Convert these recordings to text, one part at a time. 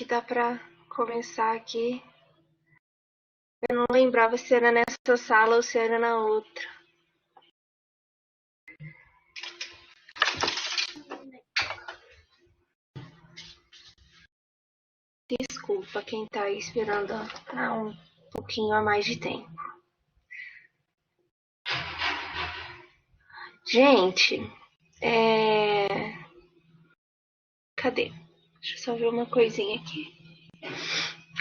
que dá pra começar aqui. Eu não lembrava se era nessa sala ou se era na outra. Desculpa quem tá aí esperando há um pouquinho a mais de tempo. Gente, cadê? Deixa eu só ver uma coisinha aqui.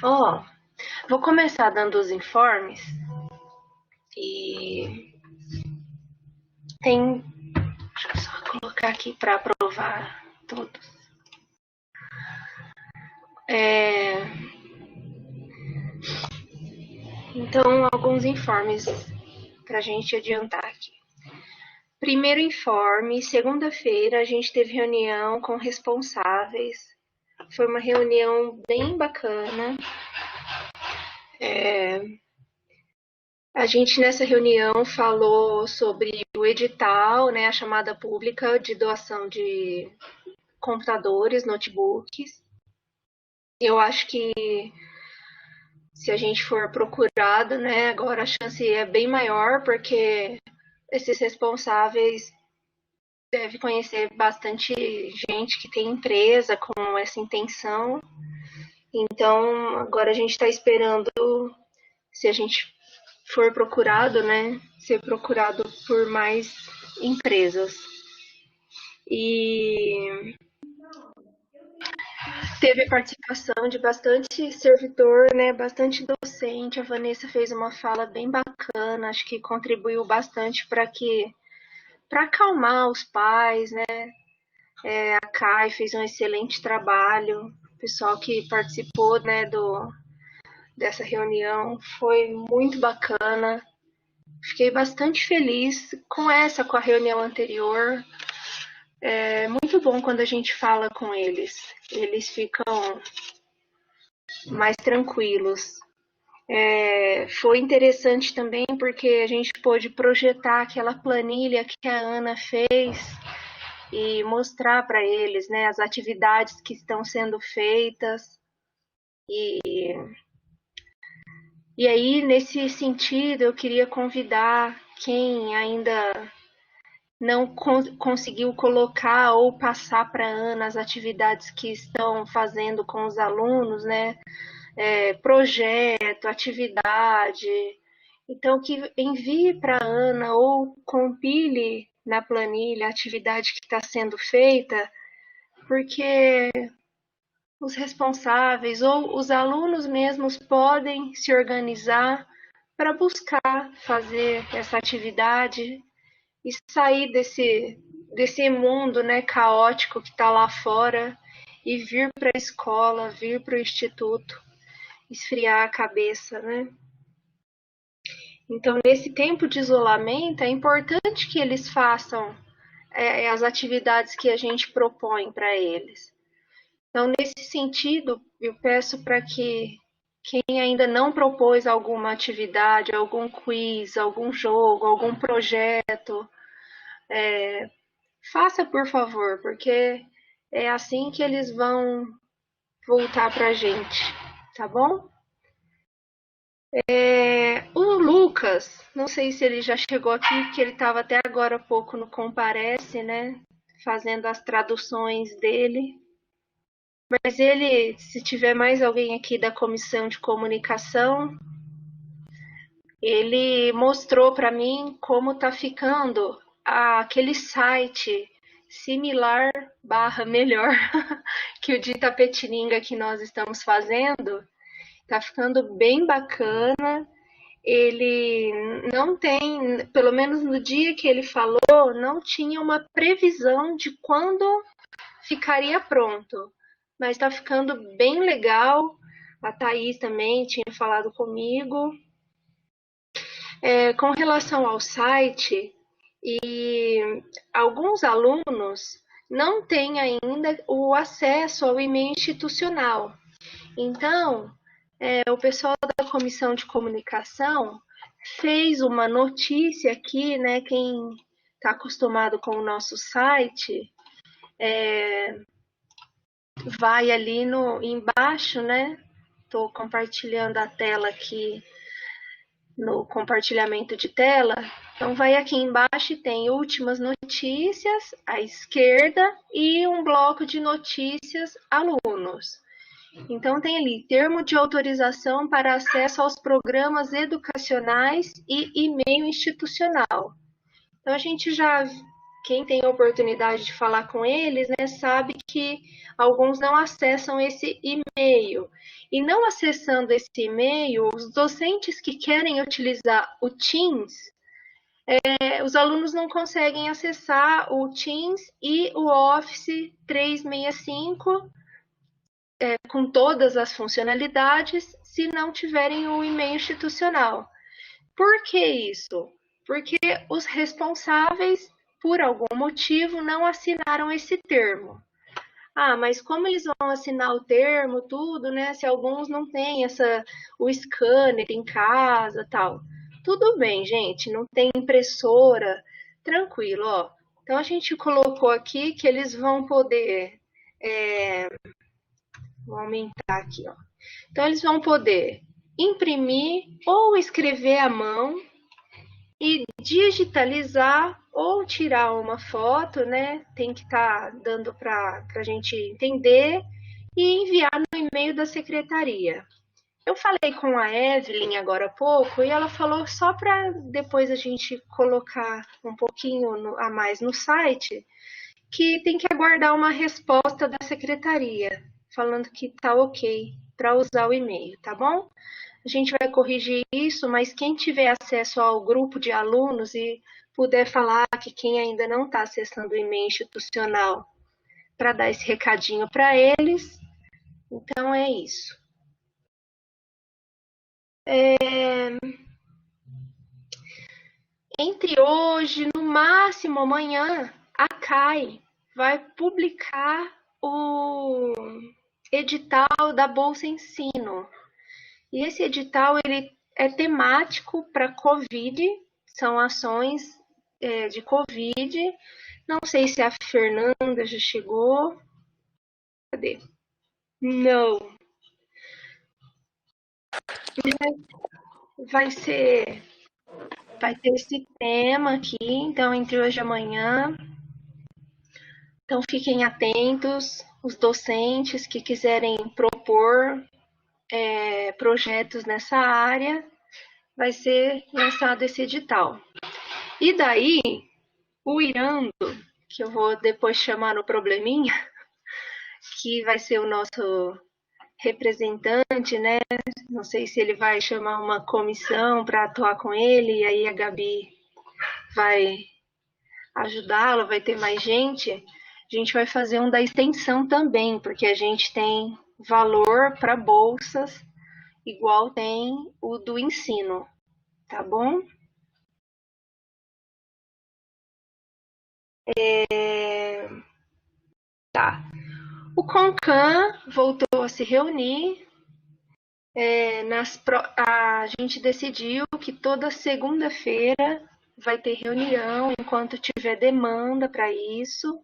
Ó, vou começar dando os informes e tem. Deixa eu só colocar aqui para aprovar todos. Então, alguns informes para a gente adiantar aqui. Primeiro informe, segunda-feira a gente teve reunião com responsáveis. Foi uma reunião bem bacana. A gente nessa reunião falou sobre o edital, né, a chamada pública de doação de computadores, notebooks. Eu acho que se a gente for procurado, né, agora a chance é bem maior, porque esses responsáveis devem conhecer bastante gente que tem empresa com essa intenção. Então, agora a gente está esperando, se a gente for procurado, né, ser procurado por mais empresas. E teve a participação de bastante servidor, né, bastante docente. A Vanessa fez uma fala bem bacana, acho que contribuiu bastante para acalmar os pais, né? A Kai fez um excelente trabalho. O pessoal que participou, né, dessa reunião foi muito bacana. Fiquei bastante feliz com a reunião anterior. É muito bom quando a gente fala com eles. Eles ficam mais tranquilos. Foi interessante também porque a gente pôde projetar aquela planilha que a Ana fez e mostrar para eles, né, as atividades que estão sendo feitas. E aí, nesse sentido, eu queria convidar quem ainda não conseguiu colocar ou passar para a Ana as atividades que estão fazendo com os alunos, né? Projeto, atividade. Então, que envie para a Ana ou compile na planilha a atividade que está sendo feita, porque os responsáveis ou os alunos mesmos podem se organizar para buscar fazer essa atividade e sair desse mundo, né, caótico que está lá fora e vir para a escola, vir para o instituto, esfriar a cabeça, né? Então, nesse tempo de isolamento, é importante que eles façam as atividades que a gente propõe para eles. Então, nesse sentido, eu peço para que quem ainda não propôs alguma atividade, algum quiz, algum jogo, algum projeto, faça por favor, porque é assim que eles vão voltar para a gente, tá bom? O Lucas, não sei se ele já chegou aqui, porque ele estava até agora há pouco no Comparece, né? Fazendo as traduções dele. Mas ele, se tiver mais alguém aqui da comissão de comunicação, ele mostrou para mim como tá ficando aquele site similar barra melhor que o de Itapetininga que nós estamos fazendo. Tá ficando bem bacana. Ele não tem, pelo menos no dia que ele falou, não tinha uma previsão de quando ficaria pronto. Mas está ficando bem legal. A Thaís também tinha falado comigo. Com relação ao site, e alguns alunos não têm ainda o acesso ao e-mail institucional. Então, o pessoal da comissão de comunicação fez uma notícia aqui, né? Quem está acostumado com o nosso site vai ali no embaixo, né? Estou compartilhando a tela aqui no compartilhamento de tela. Então, vai aqui embaixo e tem últimas notícias à esquerda e um bloco de notícias alunos. Então, tem ali termo de autorização para acesso aos programas educacionais e e-mail institucional. Então, a gente já, quem tem a oportunidade de falar com eles, né, sabe que alguns não acessam esse e-mail. E não acessando esse e-mail, os docentes que querem utilizar o Teams, os alunos não conseguem acessar o Teams e o Office 365 com todas as funcionalidades se não tiverem o e-mail institucional. Por que isso? Porque os responsáveis, por algum motivo, não assinaram esse termo. Ah, mas como eles vão assinar o termo, tudo, né? Se alguns não têm o scanner em casa, tal. Tudo bem, gente, não tem impressora, tranquilo, ó. Então a gente colocou aqui que eles vão poder, vou aumentar aqui, ó. Então eles vão poder imprimir ou escrever à mão e digitalizar ou tirar uma foto, né? Tem que estar dando para a gente entender e enviar no e-mail da secretaria. Eu falei com a Evelyn agora há pouco e ela falou só para depois a gente colocar um pouquinho a mais no site que tem que aguardar uma resposta da secretaria falando que tá ok para usar o e-mail, tá bom? A gente vai corrigir isso, mas quem tiver acesso ao grupo de alunos e puder falar que quem ainda não está acessando o e-mail institucional para dar esse recadinho para eles, então é isso. Entre hoje, no máximo amanhã, a CAI vai publicar o edital da Bolsa Ensino. E esse edital ele é temático para Covid, são ações de Covid. Não sei se a Fernanda já chegou. Cadê? Não. Vai ser, vai ter esse tema aqui, então entre hoje e amanhã. Então fiquem atentos, os docentes que quiserem propor projetos nessa área, vai ser lançado esse edital. E daí, o Irando, que eu vou depois chamar no probleminha, que vai ser o nosso representante, né? Não sei se ele vai chamar uma comissão para atuar com ele, e aí a Gabi vai ajudá-lo, vai ter mais gente. A gente vai fazer um da extensão também, porque a gente tem valor para bolsas igual tem o do ensino, tá bom? Tá. O CONCAN voltou a se reunir. A gente decidiu que toda segunda-feira vai ter reunião enquanto tiver demanda para isso.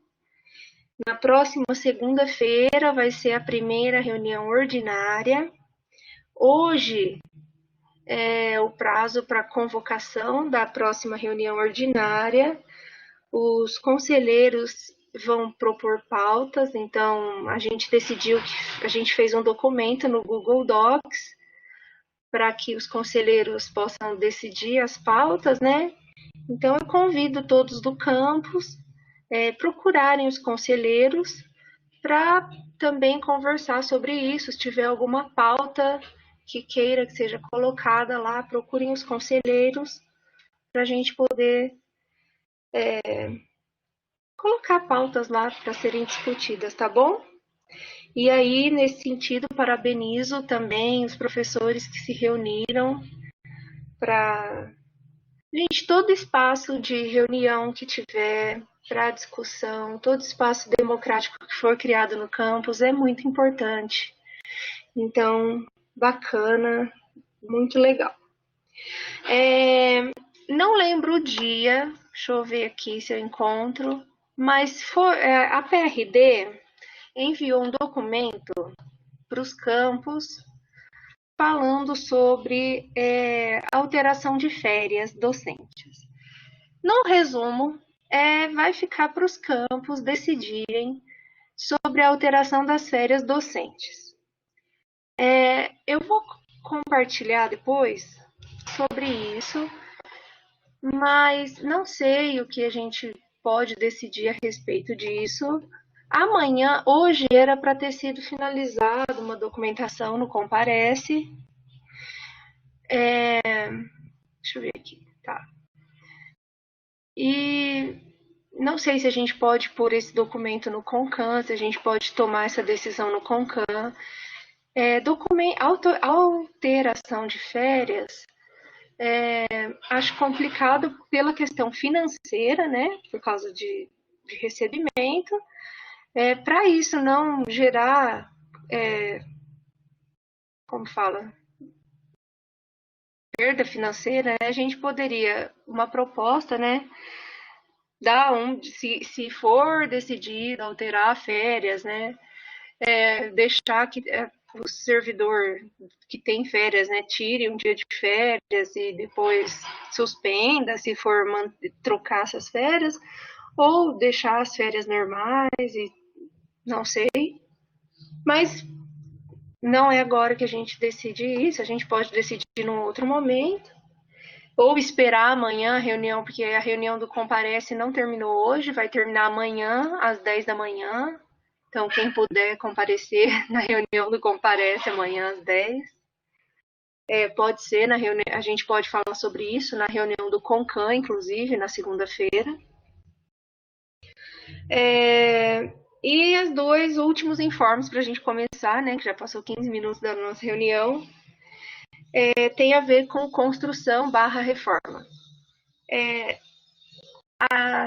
Na próxima segunda-feira vai ser a primeira reunião ordinária. Hoje é o prazo para convocação da próxima reunião ordinária. Os conselheiros vão propor pautas, então a gente decidiu que a gente fez um documento no Google Docs para que os conselheiros possam decidir as pautas, né? Então eu convido todos do campus procurarem os conselheiros para também conversar sobre isso. Se tiver alguma pauta que queira que seja colocada lá, procurem os conselheiros para a gente poder colocar pautas lá para serem discutidas, tá bom? E aí, nesse sentido, parabenizo também os professores que se reuniram para. Gente, todo espaço de reunião que tiver para discussão, todo espaço democrático que for criado no campus é muito importante. Então, bacana, muito legal. Não lembro o dia, deixa eu ver aqui se eu encontro, mas a PRD enviou um documento para os campos falando sobre alteração de férias docentes. No resumo, vai ficar para os campos decidirem sobre a alteração das férias docentes. Eu vou compartilhar depois sobre isso, mas não sei o que a gente pode decidir a respeito disso. Amanhã, hoje era para ter sido finalizada uma documentação no Comparece. Deixa eu ver aqui, tá. E não sei se a gente pode pôr esse documento no CONCAN, se a gente pode tomar essa decisão no CONCAN. Alteração de férias, acho complicado pela questão financeira, né? Por causa de recebimento. Para isso não gerar, como fala, perda financeira, né? A gente poderia, uma proposta, né? Se for decidido alterar férias, né? Deixar que o servidor que tem férias, né, tire um dia de férias e depois suspenda se for trocar essas férias, ou deixar as férias normais, e não sei. Mas não é agora que a gente decide isso, a gente pode decidir num outro momento, ou esperar amanhã a reunião, porque a reunião do Comparece não terminou hoje, vai terminar amanhã, às 10 da manhã. Então, quem puder comparecer na reunião do Comparece amanhã às 10. Pode ser, a gente pode falar sobre isso na reunião do CONCAN, inclusive, na segunda-feira. E os dois últimos informes para a gente começar, né, que já passou 15 minutos da nossa reunião, tem a ver com construção/reforma.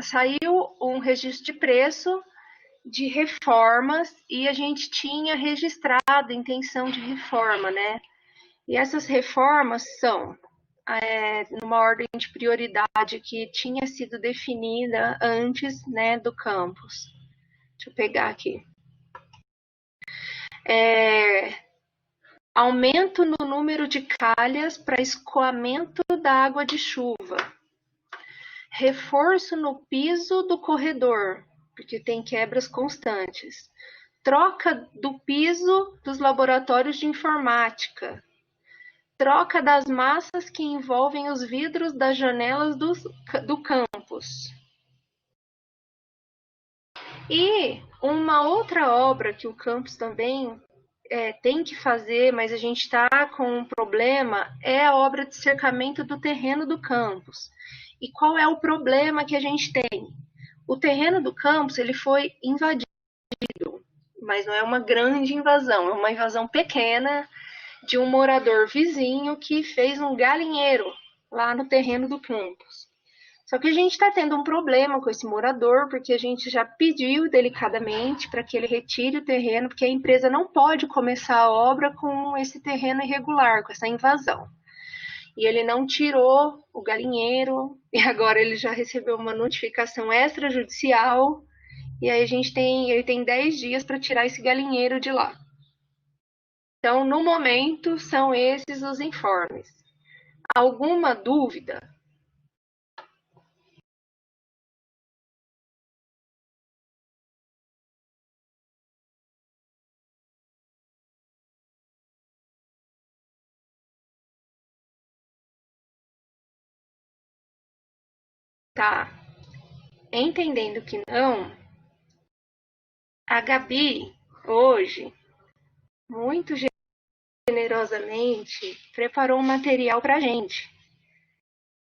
Saiu um registro de preço de reformas e a gente tinha registrado intenção de reforma, né? E essas reformas são numa ordem de prioridade que tinha sido definida antes, né, do campus. Deixa eu pegar aqui. Aumento no número de calhas para escoamento da água de chuva. Reforço no piso do corredor, porque tem quebras constantes. Troca do piso dos laboratórios de informática. Troca das massas que envolvem os vidros das janelas do campus. E uma outra obra que o campus também tem que fazer, mas a gente está com um problema, é a obra de cercamento do terreno do campus. E qual é o problema que a gente tem? O terreno do campus ele foi invadido, mas não é uma grande invasão, é uma invasão pequena de um morador vizinho que fez um galinheiro lá no terreno do campus. Só que a gente está tendo um problema com esse morador, porque a gente já pediu delicadamente para que ele retire o terreno, porque a empresa não pode começar a obra com esse terreno irregular, com essa invasão. E ele não tirou o galinheiro, e agora ele já recebeu uma notificação extrajudicial, e aí ele tem 10 dias para tirar esse galinheiro de lá. Então, no momento, são esses os informes. Alguma dúvida? Tá. Entendendo que não, a Gabi, hoje, muito generosamente, preparou um material pra gente.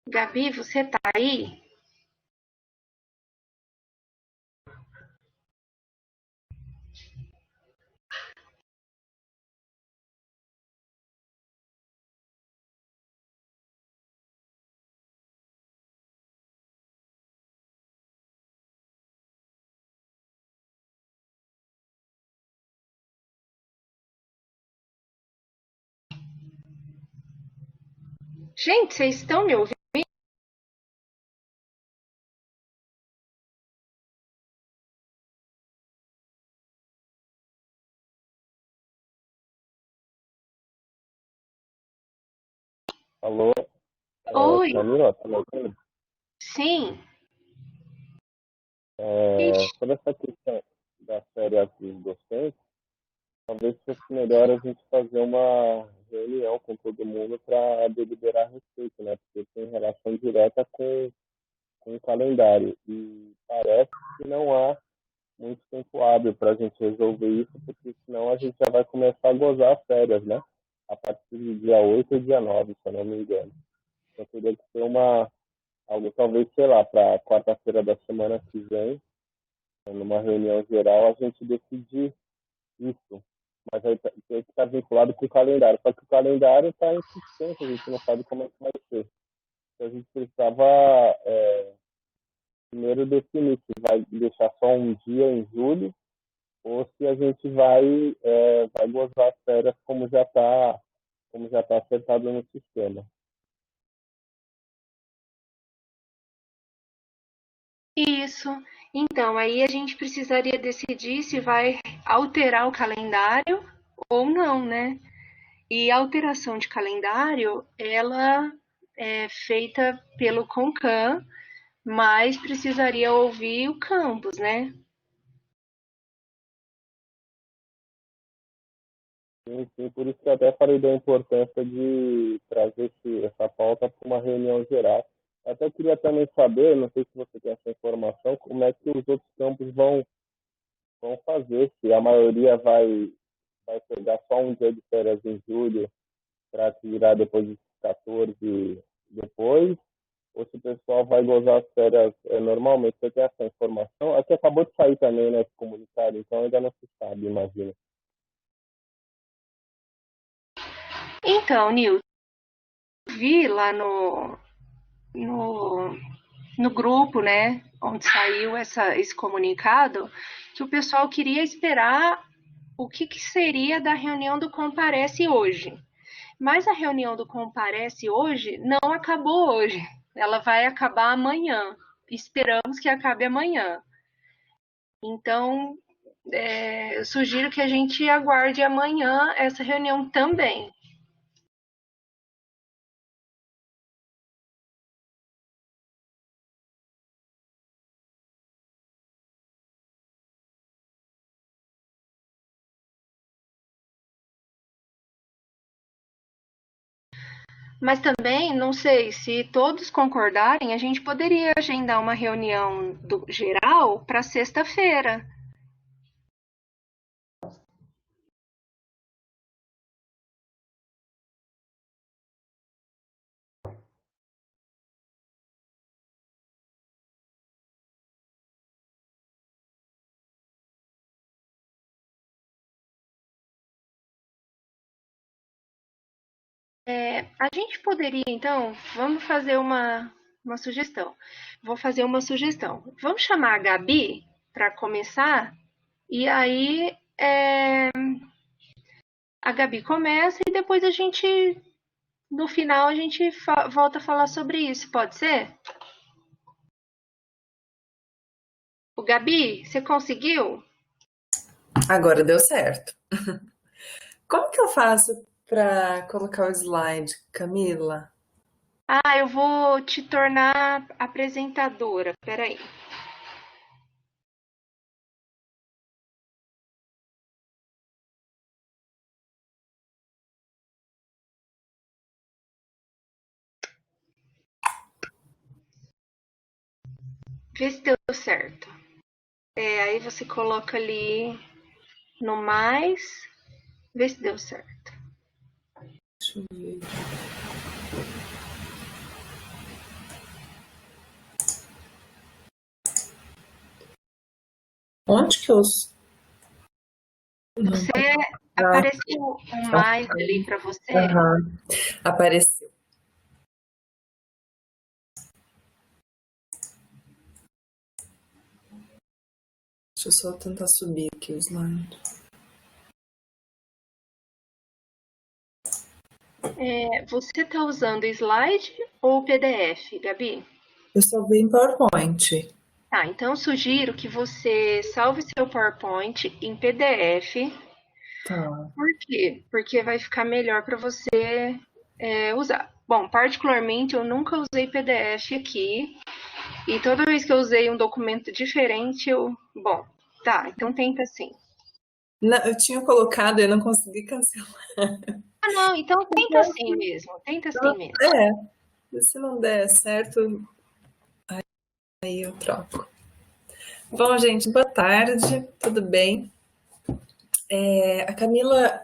Gabi, você tá aí? Gente, vocês estão me ouvindo? Alô, Oi, Camila, tá me ouvindo? sim. Ixi, Sobre essa questão das férias dos docentes, talvez fosse melhor a gente fazer uma reunião com todo mundo para deliberar a respeito, né? Porque tem relação direta com o calendário. E parece que não há muito tempo hábil para a gente resolver isso, porque senão a gente já vai começar a gozar as férias, né? A partir do dia 8 ou dia 9, se eu não me engano. Então teria que ser algo talvez, sei lá, para quarta-feira da semana que vem, numa reunião geral, a gente decidir isso. Mas aí tem que estar vinculado com o calendário. Só que o calendário está insistente, a gente não sabe como é que vai ser. Então a gente precisava primeiro definir se vai deixar só um dia em julho ou se a gente vai gozar as férias como já tá acertado no sistema. isso. Então, aí a gente precisaria decidir se vai alterar o calendário ou não, né? E a alteração de calendário, ela é feita pelo CONCAN, mas precisaria ouvir o campus, né? Sim, sim, por isso que eu até falei da importância de trazer essa pauta para uma reunião geral. Eu até queria também saber, não sei se você tem essa informação, como é que os outros campos vão fazer, se a maioria vai pegar só um dia de férias em julho para tirar depois dos 14 depois, ou se o pessoal vai gozar as férias normalmente. Você tem essa informação? Aqui acabou de sair também, né, esse comunicado, então ainda não se sabe, imagina. Então, Nil, vi lá no, no grupo, né, onde saiu esse comunicado, que o pessoal queria esperar o que seria da reunião do Comparece hoje. Mas a reunião do Comparece hoje não acabou hoje. Ela vai acabar amanhã. Esperamos que acabe amanhã. Então, eu sugiro que a gente aguarde amanhã essa reunião também. Mas também, não sei, se todos concordarem, a gente poderia agendar uma reunião geral para sexta-feira. A gente poderia, então, vamos fazer uma sugestão. Vou fazer uma sugestão. Vamos chamar a Gabi para começar, e aí a Gabi começa e depois no final, a gente volta a falar sobre isso, pode ser? O Gabi, você conseguiu? Agora deu certo. Como que eu faço para colocar o slide, Camila? Ah, eu vou te tornar apresentadora. Peraí. Vê se deu certo. Aí você coloca ali no mais. Vê se deu certo. Deixa eu ver. Onde que eu. Não. Você Ah, apareceu um mais ali para você? aham. Apareceu. Deixa eu só tentar subir aqui o slide. Você está usando slide ou PDF, Gabi? Eu só vi em PowerPoint. Tá, então eu sugiro que você salve seu PowerPoint em PDF. Tá. Por quê? Porque vai ficar melhor para você usar. Bom, particularmente eu nunca usei PDF aqui, e toda vez que eu usei um documento diferente, bom, tá, então tenta assim. Não, eu tinha colocado e eu não consegui cancelar. Ah, não, então tenta assim mesmo, tenta assim mesmo. Se não der certo, aí eu troco. Bom, gente, boa tarde, tudo bem? A Camila,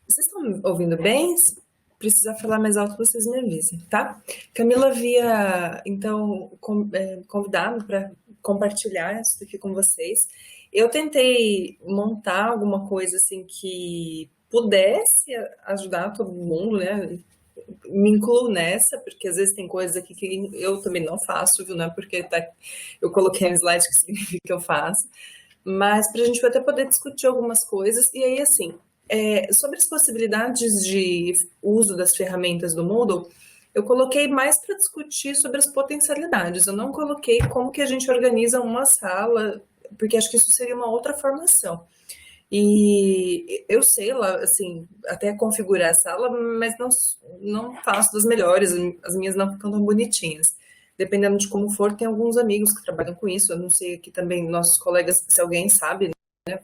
vocês estão ouvindo bem? Se precisar falar mais alto, vocês me avisem, tá? Camila havia, então, convidado para compartilhar isso aqui com vocês. Eu tentei montar alguma coisa assim que pudesse ajudar todo mundo, né? Me incluo nessa, porque às vezes tem coisas aqui que eu também não faço, viu? Não é porque eu coloquei um slide que significa que eu faço, mas para a gente até poder discutir algumas coisas. E aí, assim, sobre as possibilidades de uso das ferramentas do Moodle, eu coloquei mais para discutir sobre as potencialidades. Eu não coloquei como que a gente organiza uma sala, porque acho que isso seria uma outra formação. E eu sei lá, assim, até configurar a sala, mas não faço das melhores, as minhas não ficam tão bonitinhas. Dependendo de como for, tem alguns amigos que trabalham com isso, eu não sei aqui também, nossos colegas, se alguém sabe, né,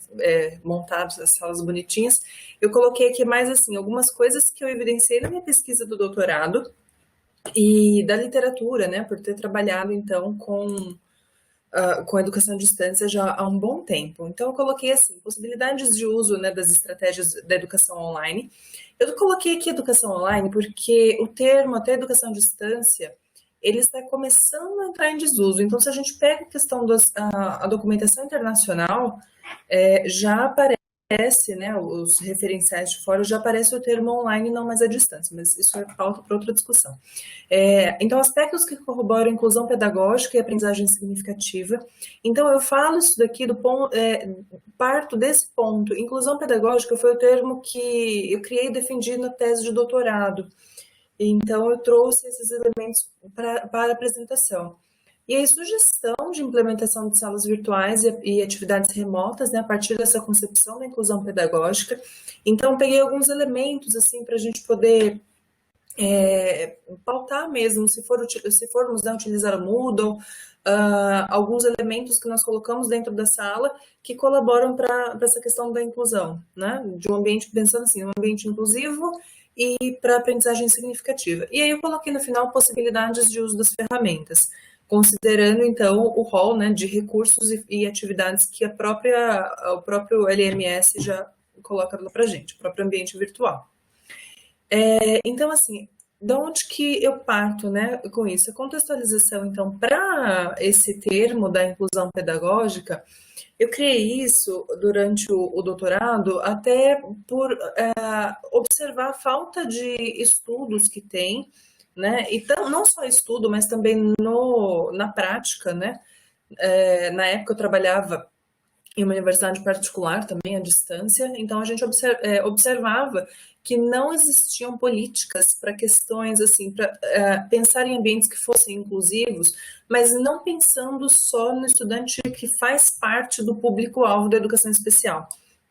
montar as salas bonitinhas. Eu coloquei aqui mais, assim, algumas coisas que eu evidenciei na minha pesquisa do doutorado e da literatura, né, por ter trabalhado, então, com a educação à distância já há um bom tempo. Então, eu coloquei assim, possibilidades de uso, né, das estratégias da educação online. Eu coloquei aqui educação online porque o termo até educação à distância, ele está começando a entrar em desuso. Então, se a gente pega a questão da documentação internacional, já aparece, né, os referenciais de fora, já aparece o termo online, não mais à distância, mas isso é pauta para outra discussão. Então, aspectos que corroboram a inclusão pedagógica e aprendizagem significativa. Então, eu falo isso daqui do ponto, parto desse ponto. Inclusão pedagógica foi o termo que eu criei e defendi na tese de doutorado. Então, eu trouxe esses elementos para a apresentação. E aí, sugestão de implementação de salas virtuais e atividades remotas, né, a partir dessa concepção da inclusão pedagógica. Então, peguei alguns elementos, assim, para a gente poder pautar mesmo, se formos, né, utilizar o Moodle, alguns elementos que nós colocamos dentro da sala que colaboram para essa questão da inclusão, né, de um ambiente, pensando assim, um ambiente inclusivo e para aprendizagem significativa. E aí eu coloquei no final possibilidades de uso das ferramentas, considerando então o rol, né, de recursos e atividades que o próprio LMS já coloca para a gente, o próprio ambiente virtual. Então, assim, de onde que eu parto, né, com isso? A contextualização, então, para esse termo da inclusão pedagógica, eu criei isso durante o doutorado até por observar a falta de estudos que tem, né, e não só estudo, mas também na prática, né. Na época eu trabalhava em uma universidade particular também à distância, então a gente observava que não existiam políticas para questões assim, para pensar em ambientes que fossem inclusivos, mas não pensando só no estudante que faz parte do público-alvo da educação especial,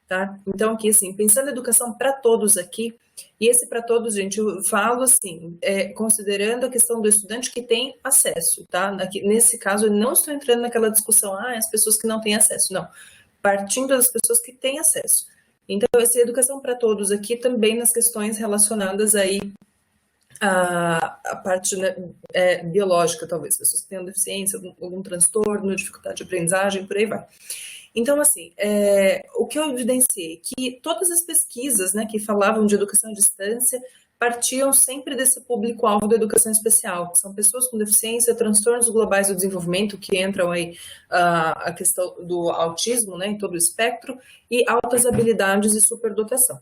tá? Então aqui assim, pensando em educação para todos aqui, e esse para todos, gente, eu falo assim, considerando a questão do estudante que tem acesso, tá? Aqui, nesse caso, eu não estou entrando naquela discussão, as pessoas que não têm acesso, não. Partindo das pessoas que têm acesso. Então, essa educação para todos aqui também nas questões relacionadas aí à parte, né, biológica, talvez, pessoas que tenham deficiência, algum transtorno, dificuldade de aprendizagem, por aí vai. Então, assim, o que eu evidenciei? Que todas as pesquisas, né, que falavam de educação à distância partiam sempre desse público-alvo da educação especial, que são pessoas com deficiência, transtornos globais do desenvolvimento, que entram aí a questão do autismo, né, em todo o espectro, e altas habilidades e superdotação.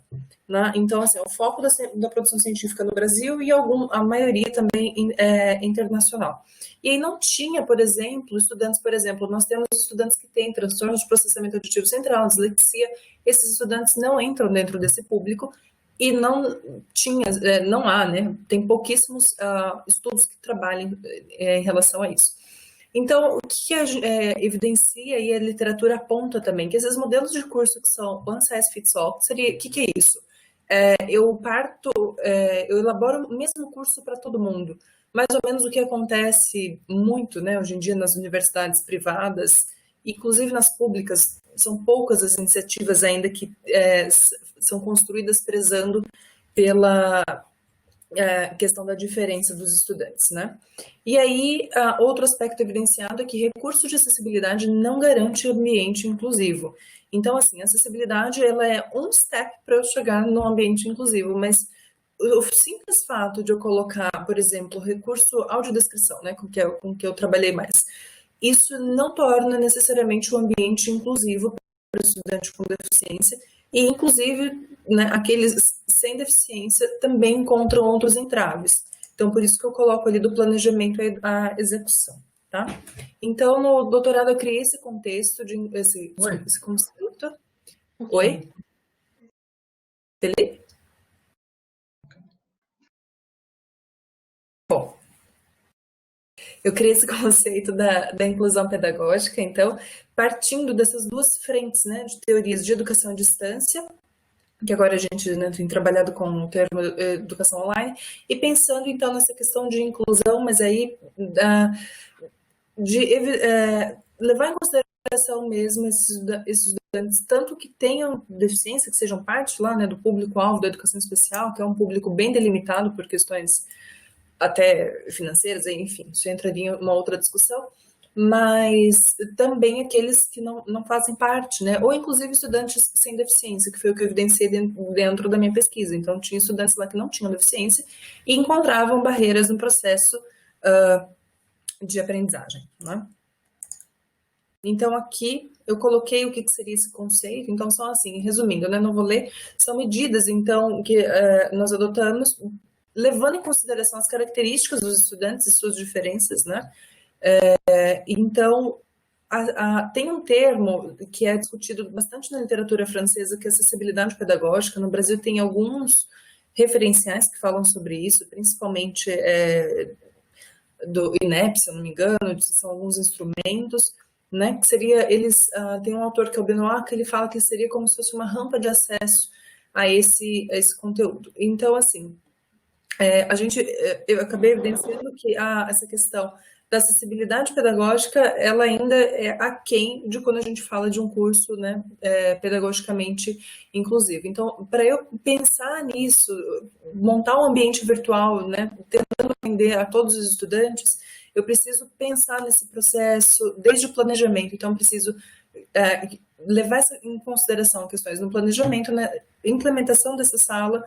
Né? Então, assim, o foco da produção científica no Brasil e a maioria também internacional. E aí não tinha, por exemplo, nós temos estudantes que têm transtornos de processamento auditivo central, dislexia, esses estudantes não entram dentro desse público, e não há, né? Tem pouquíssimos estudos que trabalhem em relação a isso. Então, o que evidencia e a literatura aponta também, que esses modelos de curso que são one size fits all, o que é isso? eu elaboro o mesmo curso para todo mundo. Mais ou menos o que acontece muito, né, hoje em dia nas universidades privadas, inclusive nas públicas, são poucas as iniciativas ainda que são construídas prezando pela questão da diferença dos estudantes, né? E aí, outro aspecto evidenciado é que recurso de acessibilidade não garante ambiente inclusivo. Então, assim, a acessibilidade, ela é um step para eu chegar no ambiente inclusivo, mas o simples fato de eu colocar, por exemplo, recurso audiodescrição, né, com que eu trabalhei mais, isso não torna necessariamente o ambiente inclusivo para o estudante com deficiência, e inclusive, né, aqueles sem deficiência também encontram outros entraves. Então, por isso que eu coloco ali do planejamento à execução, tá? Então, no doutorado eu criei esse contexto, esse conceito. Oi? Felipe? Bom, eu criei esse conceito da inclusão pedagógica, então, partindo dessas duas frentes, né, de teorias de educação à distância, que agora a gente, né, tem trabalhado com o termo educação online, e pensando, então, nessa questão de inclusão, mas aí levar em consideração mesmo esses estudantes, tanto que tenham deficiência, que sejam parte lá, né, do público-alvo da educação especial, que é um público bem delimitado por questões até financeiras, enfim, isso entraria em uma outra discussão, mas também aqueles que não fazem parte, né? Ou inclusive estudantes sem deficiência, que foi o que eu evidenciei dentro da minha pesquisa. Então, tinha estudantes lá que não tinham deficiência e encontravam barreiras no processo de aprendizagem, né? Então, aqui eu coloquei o que seria esse conceito. Então, são assim, resumindo, né? Não vou ler, são medidas, então, que nós adotamos, levando em consideração as características dos estudantes e suas diferenças, né? Então, tem um termo que é discutido bastante na literatura francesa, que é acessibilidade pedagógica. No Brasil tem alguns referenciais que falam sobre isso, principalmente do INEP, se eu não me engano, são alguns instrumentos, né? Que seria, tem um autor que é o Benoit, que ele fala que seria como se fosse uma rampa de acesso a esse conteúdo. Então, assim, eu acabei evidenciando que essa questão da acessibilidade pedagógica, ela ainda é aquém de quando a gente fala de um curso, né, pedagogicamente inclusivo. Então, para eu pensar nisso, montar um ambiente virtual, né, tentando atender a todos os estudantes, eu preciso pensar nesse processo desde o planejamento. Então, eu preciso levar em consideração questões no planejamento, né, implementação dessa sala,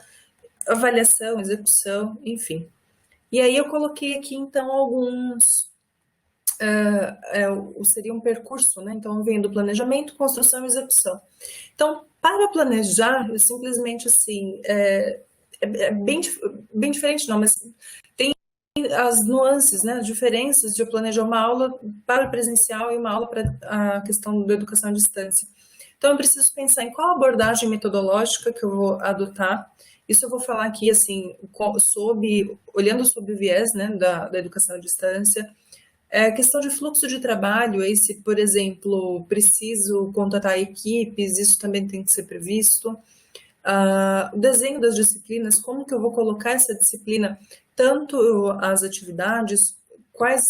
avaliação, execução, enfim. E aí eu coloquei aqui, então, alguns... seria um percurso, né? Então, vem do planejamento, construção e execução. Então, para planejar, eu simplesmente, assim, bem diferente, não, mas tem as nuances, né? As diferenças de eu planejar uma aula para o presencial e uma aula para a questão da educação à distância. Então, eu preciso pensar em qual abordagem metodológica que eu vou adotar. Isso eu vou falar aqui, assim, olhando sob o viés, né, da educação à distância. Questão de fluxo de trabalho, se, por exemplo, preciso contratar equipes, isso também tem que ser previsto. O desenho das disciplinas, como que eu vou colocar essa disciplina, tanto as atividades, quais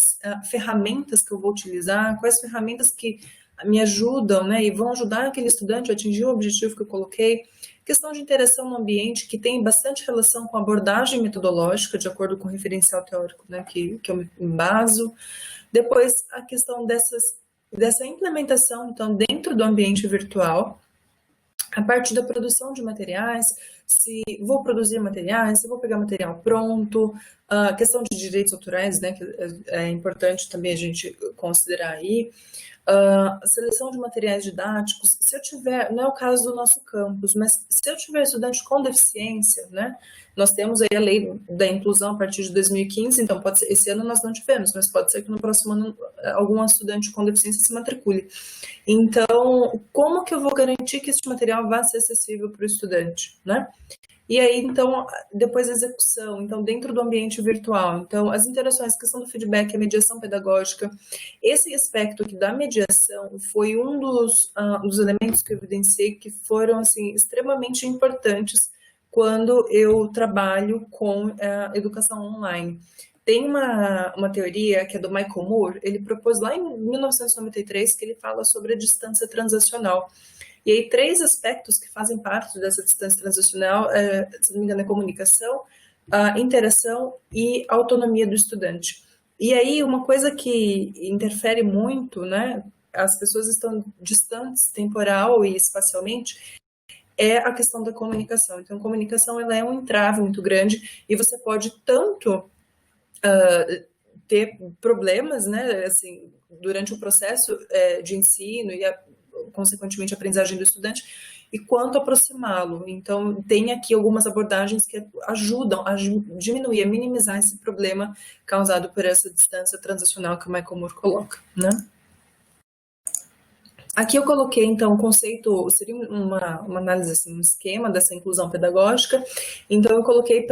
ferramentas que eu vou utilizar, quais ferramentas que me ajudam, né, e vão ajudar aquele estudante a atingir o objetivo que eu coloquei. Questão de interação no ambiente, que tem bastante relação com a abordagem metodológica, de acordo com o referencial teórico, né, que eu me embaso. Depois, a questão dessa implementação, então, dentro do ambiente virtual, a parte da produção de materiais, se vou produzir materiais, se vou pegar material pronto, a questão de direitos autorais, né, que é importante também a gente considerar aí, a seleção de materiais didáticos. Se eu tiver, não é o caso do nosso campus, mas se eu tiver estudante com deficiência, né, nós temos aí a lei da inclusão a partir de 2015, então pode ser, esse ano nós não tivemos, mas pode ser que no próximo ano algum estudante com deficiência se matricule. Então, como que eu vou garantir que esse material vá ser acessível para o estudante, né? E aí, então, depois a execução, então, dentro do ambiente virtual, então, as interações, a questão do feedback, a mediação pedagógica, esse aspecto aqui da mediação foi um dos elementos que eu evidenciei que foram, assim, extremamente importantes quando eu trabalho com a educação online. Tem uma teoria que é do Michael Moore, ele propôs lá em 1993 que ele fala sobre a distância transacional. E aí 3 aspectos que fazem parte dessa distância transacional, se não me engano, é comunicação, a interação e autonomia do estudante. E aí uma coisa que interfere muito, né, as pessoas estão distantes temporal e espacialmente, é a questão da comunicação. Então, a comunicação ela é um entrave muito grande e você pode tanto ter problemas, né, assim, durante o processo de ensino e, consequentemente, a aprendizagem do estudante, e quanto aproximá-lo. Então, tem aqui algumas abordagens que ajudam a diminuir, a minimizar esse problema causado por essa distância transacional que o Michael Moore coloca, né? Aqui eu coloquei, então, o conceito, seria uma análise, assim, um esquema dessa inclusão pedagógica. Então, eu coloquei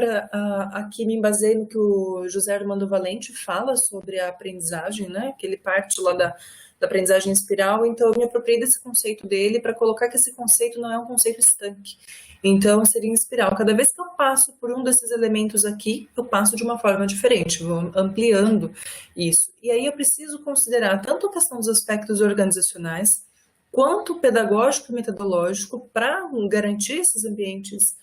aqui, me baseei no que o José Armando Valente fala sobre a aprendizagem, né? Que ele parte lá da aprendizagem em espiral. Então, eu me apropriei desse conceito dele para colocar que esse conceito não é um conceito estanque. Então, seria em espiral. Cada vez que eu passo por um desses elementos aqui, eu passo de uma forma diferente, vou ampliando isso. E aí eu preciso considerar tanto a questão dos aspectos organizacionais, quanto pedagógico e metodológico para garantir esses ambientes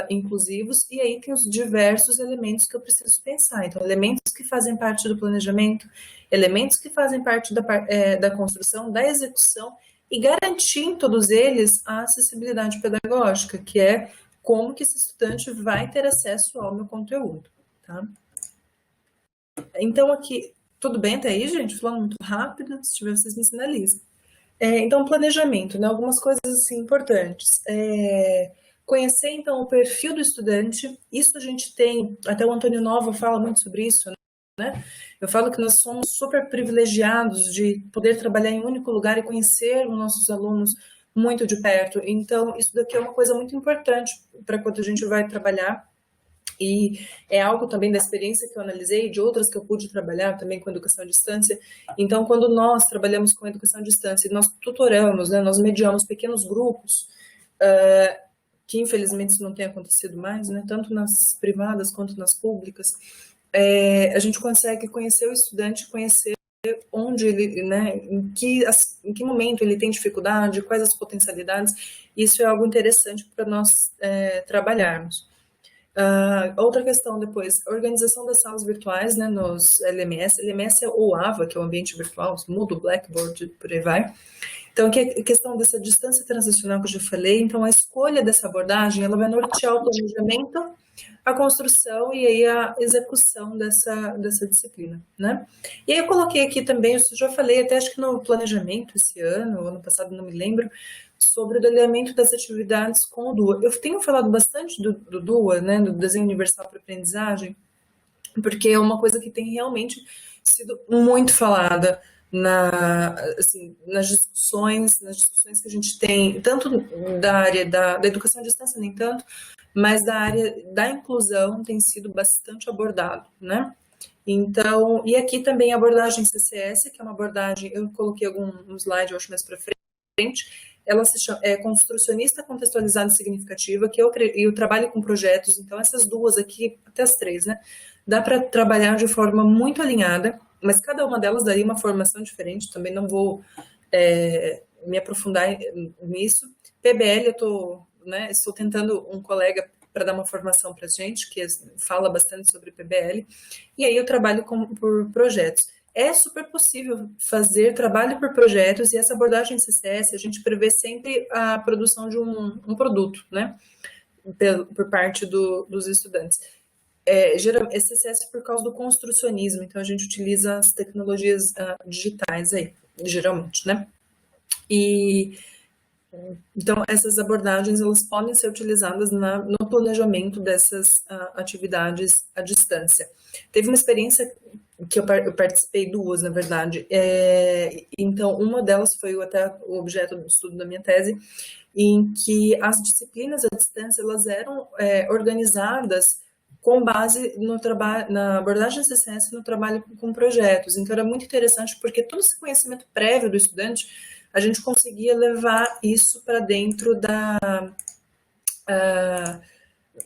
inclusivos, e aí tem os diversos elementos que eu preciso pensar. Então, elementos que fazem parte do planejamento, elementos que fazem parte da construção, da execução, e garantir em todos eles a acessibilidade pedagógica, que é como que esse estudante vai ter acesso ao meu conteúdo, tá? Então, aqui, tudo bem até aí, gente? Falando muito rápido, se tiver, vocês me sinalizem. Então, planejamento, né? Algumas coisas assim importantes. Conhecer, então, o perfil do estudante. Isso a gente tem, até o Antônio Nova fala muito sobre isso, né? Eu falo que nós somos super privilegiados de poder trabalhar em um único lugar e conhecer os nossos alunos muito de perto. Então, isso daqui é uma coisa muito importante para quando a gente vai trabalhar. E é algo também da experiência que eu analisei, de outras que eu pude trabalhar também com educação à distância. Então, quando nós trabalhamos com educação à distância, nós tutoramos, né, nós mediamos pequenos grupos, que infelizmente isso não tem acontecido mais, né, tanto nas privadas quanto nas públicas, a gente consegue conhecer o estudante, conhecer onde ele, né, em que momento ele tem dificuldade, quais as potencialidades. Isso é algo interessante para nós trabalharmos. Outra questão depois, organização das salas virtuais, né, nos LMS. LMS é o AVA, que é o ambiente virtual, Moodle, Blackboard, por aí vai. Então, aqui a questão dessa distância transacional que eu já falei, então a escolha dessa abordagem, ela vai nortear o planejamento, a construção e aí a execução dessa disciplina, né? E aí eu coloquei aqui também, eu já falei, até acho que no planejamento esse ano passado, não me lembro, sobre o alinhamento das atividades com o DUA. Eu tenho falado bastante do DUA, né, do Desenho Universal para Aprendizagem, porque é uma coisa que tem realmente sido muito falada nas discussões que a gente tem, tanto da área da educação à distância, nem tanto, mas da área da inclusão tem sido bastante abordado, né? Então, e aqui também a abordagem CCS, que é uma abordagem, eu coloquei algum slide, eu acho, mais para frente, ela se chama construcionista contextualizada e significativa, que eu trabalho com projetos, então essas duas aqui, até as 3, né? Dá para trabalhar de forma muito alinhada, mas cada uma delas daria uma formação diferente, também não vou me aprofundar nisso. PBL, estou tentando um colega para dar uma formação para a gente, que fala bastante sobre PBL, e aí eu trabalho por projetos. É super possível fazer trabalho por projetos, e essa abordagem CCS, a gente prevê sempre a produção de um produto, né, por parte dos estudantes. Geralmente, CCS por causa do construcionismo, então a gente utiliza as tecnologias digitais aí, geralmente, né? Então, essas abordagens, elas podem ser utilizadas no planejamento dessas atividades à distância. Teve uma experiência que eu participei 2, na verdade. Então, uma delas foi até o objeto do estudo da minha tese, em que as disciplinas à distância, elas eram organizadas com base na abordagem CCS no trabalho com projetos. Então, era muito interessante, porque todo esse conhecimento prévio do estudante, a gente conseguia levar isso para dentro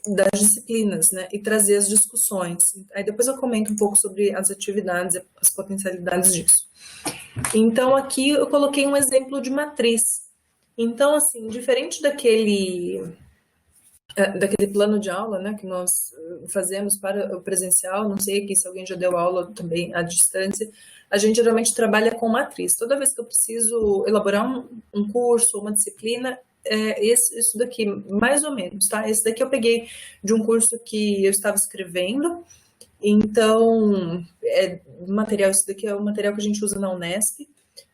das disciplinas, né, e trazer as discussões. Aí depois eu comento um pouco sobre as atividades, as potencialidades disso. Então, aqui eu coloquei um exemplo de matriz. Então, assim, diferente daquele plano de aula, né, que nós fazemos para o presencial, não sei aqui se alguém já deu aula também à distância, a gente geralmente trabalha com matriz. Toda vez que eu preciso elaborar um curso, uma disciplina, isso daqui, mais ou menos, tá? Esse daqui eu peguei de um curso que eu estava escrevendo, então, material, isso daqui é o material que a gente usa na Unesp,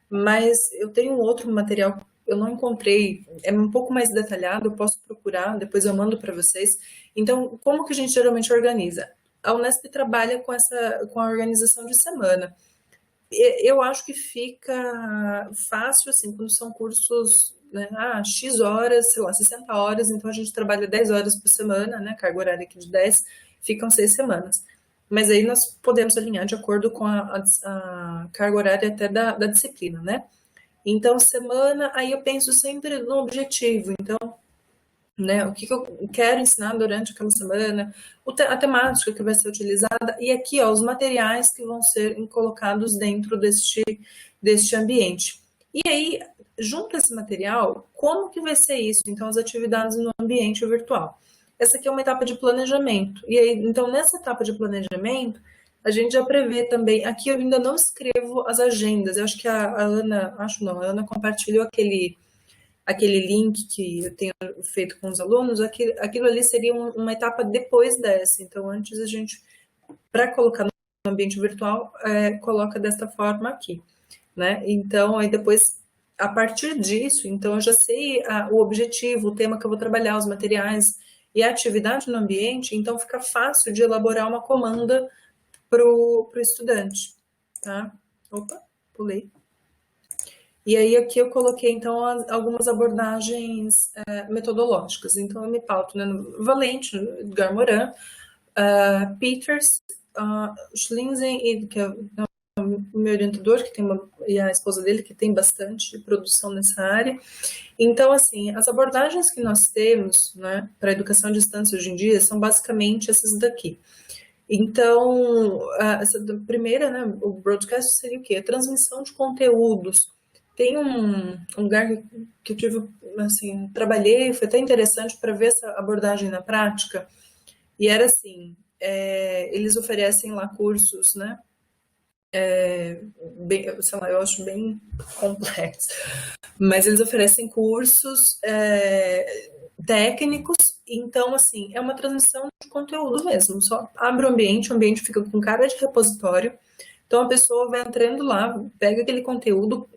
mas eu tenho um outro material, eu não encontrei, é um pouco mais detalhado, eu posso procurar, depois eu mando para vocês. Então, como que a gente geralmente organiza? A Unesp trabalha com a organização de semana. Eu acho que fica fácil, assim, quando são cursos, né, X horas, sei lá, 60 horas, então a gente trabalha 10 horas por semana, né, carga horária aqui de 10, ficam 6 semanas. Mas aí nós podemos alinhar de acordo com a carga horária até da disciplina, né? Então, semana, aí eu penso sempre no objetivo. Então, né, o que eu quero ensinar durante aquela semana, a temática que vai ser utilizada, e aqui, ó, os materiais que vão ser colocados dentro deste ambiente. E aí, junto a esse material, como que vai ser isso? Então, as atividades no ambiente virtual. Essa aqui é uma etapa de planejamento. E aí, então, nessa etapa de planejamento, a gente já prevê também, aqui eu ainda não escrevo as agendas, eu acho que a Ana, a Ana compartilhou aquele link que eu tenho feito com os alunos, aquilo ali seria uma etapa depois dessa. Então, antes a gente, para colocar no ambiente virtual, coloca desta forma aqui, né? Então, aí depois, a partir disso, então eu já sei o objetivo, o tema que eu vou trabalhar, os materiais e a atividade no ambiente, então fica fácil de elaborar uma comanda para o estudante, tá? Opa, pulei. E aí aqui eu coloquei, então, algumas abordagens metodológicas. Então, eu me pauto, né, no Valente, no Edgar Morin, Peters, Schlinzen, que é o meu orientador, e a esposa dele, que tem bastante produção nessa área. Então, assim, as abordagens que nós temos, né, para a educação à distância hoje em dia são basicamente essas daqui. Então, essa primeira, né, o broadcast seria o quê? A transmissão de conteúdos. Tem um lugar que eu tive, assim, trabalhei, foi até interessante para ver essa abordagem na prática, e era assim, eles oferecem lá cursos, né, sei lá, eu acho bem complexo, mas eles oferecem cursos técnicos, então, assim, é uma transmissão de conteúdo mesmo, só abre o ambiente fica com cara de repositório, então a pessoa vai entrando lá, pega aquele conteúdo,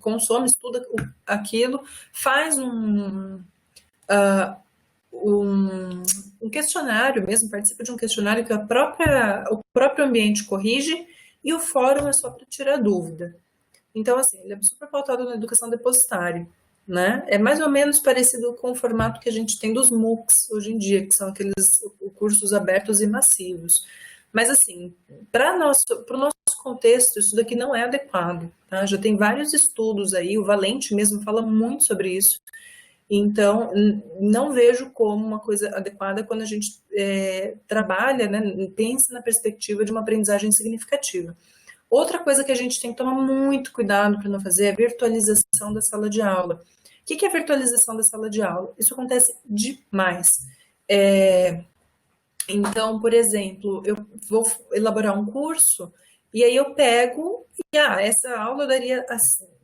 consome, estuda aquilo, faz um questionário mesmo, participa de um questionário que o próprio ambiente corrige, e o fórum é só para tirar dúvida. Então, assim, ele é super pautado na educação depositária, né? É mais ou menos parecido com o formato que a gente tem dos MOOCs hoje em dia, que são aqueles cursos abertos e massivos. Mas, assim, para o nosso contexto, isso daqui não é adequado, tá? Já tem vários estudos aí, o Valente mesmo fala muito sobre isso. Então, não vejo como uma coisa adequada quando a gente trabalha, né, pensa na perspectiva de uma aprendizagem significativa. Outra coisa que a gente tem que tomar muito cuidado para não fazer é a virtualização da sala de aula. O que é a virtualização da sala de aula? Isso acontece demais. Então, por exemplo, eu vou elaborar um curso e aí eu pego e essa aula eu daria,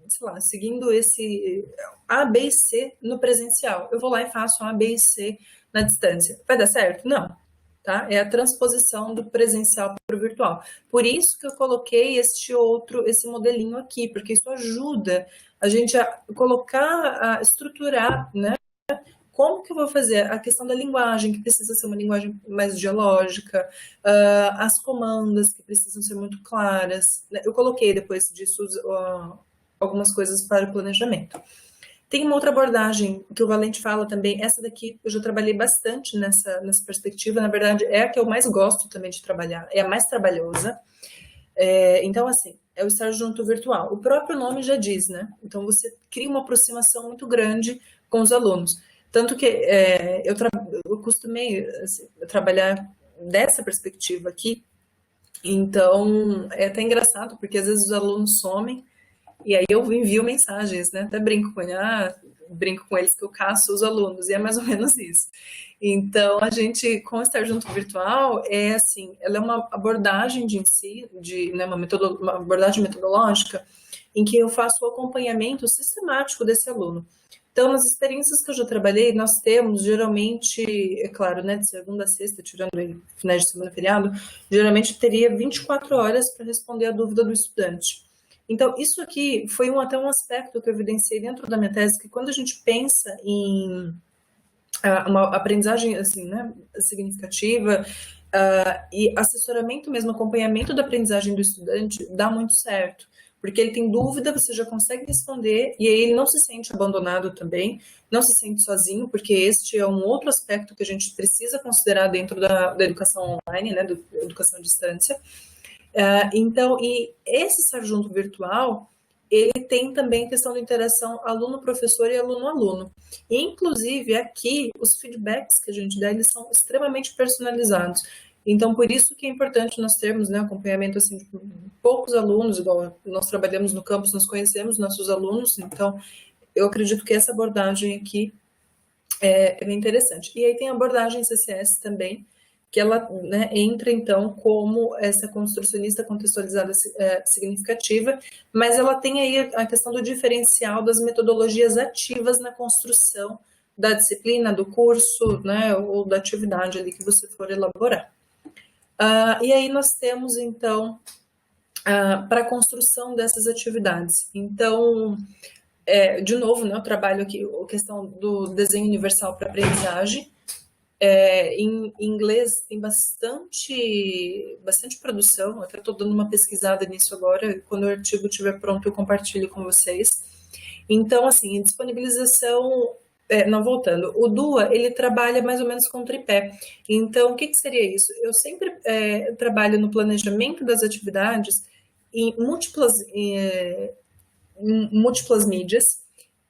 sei lá, seguindo esse A, B e C no presencial. Eu vou lá e faço A, B e C na distância. Vai dar certo? Não. Tá? É a transposição do presencial para o virtual. Por isso que eu coloquei esse modelinho aqui, porque isso ajuda a gente a colocar, a estruturar, né? Como que eu vou fazer a questão da linguagem, que precisa ser uma linguagem mais dialógica, as comandas que precisam ser muito claras. Né? Eu coloquei depois disso algumas coisas para o planejamento. Tem uma outra abordagem que o Valente fala também, essa daqui eu já trabalhei bastante nessa perspectiva, na verdade é a que eu mais gosto também de trabalhar, é a mais trabalhosa. Então, assim, é o estar junto virtual. O próprio nome já diz, né? Então, você cria uma aproximação muito grande com os alunos. Tanto que eu costumei assim, trabalhar dessa perspectiva aqui, então é até engraçado, porque às vezes os alunos somem, e aí eu envio mensagens, né? Até brinco com eles que eu caço os alunos, e é mais ou menos isso. Então, a gente, com o Estar Junto Virtual, é assim, ela é uma abordagem de ensino, né, uma abordagem metodológica, em que eu faço o acompanhamento sistemático desse aluno. Então, nas experiências que eu já trabalhei, nós temos, geralmente, é claro, né, de segunda a sexta, tirando aí finais de semana feriado, geralmente teria 24 horas para responder a dúvida do estudante. Então, isso aqui foi até um aspecto que eu evidenciei dentro da minha tese, que quando a gente pensa em uma aprendizagem assim, né, significativa, e assessoramento mesmo, acompanhamento da aprendizagem do estudante, dá muito certo. Porque ele tem dúvida, você já consegue responder, e aí ele não se sente abandonado também, não se sente sozinho, porque este é um outro aspecto que a gente precisa considerar dentro da educação online, né, da educação à distância. Então, e esse Estar Junto Virtual, ele tem também a questão da interação aluno-professor e aluno-aluno. Inclusive, aqui, os feedbacks que a gente dá, eles são extremamente personalizados. Então, por isso que é importante nós termos, né, acompanhamento assim, de poucos alunos, igual nós trabalhamos no campus, nós conhecemos nossos alunos, então eu acredito que essa abordagem aqui é bem interessante. E aí tem a abordagem CCS também, que ela, né, entra, então, como essa construcionista contextualizada significativa, mas ela tem aí a questão do diferencial das metodologias ativas na construção da disciplina, do curso, né, ou da atividade ali que você for elaborar. E aí nós temos, então, para a construção dessas atividades. Então, de novo, né, eu trabalho aqui a questão do desenho universal para aprendizagem. Em inglês tem bastante produção, até estou dando uma pesquisada nisso agora, quando o artigo estiver pronto eu compartilho com vocês. Então, assim, disponibilização, não, voltando, o DUA, ele trabalha mais ou menos com tripé. Então, o que seria isso? Eu sempre trabalho no planejamento das atividades em múltiplas mídias,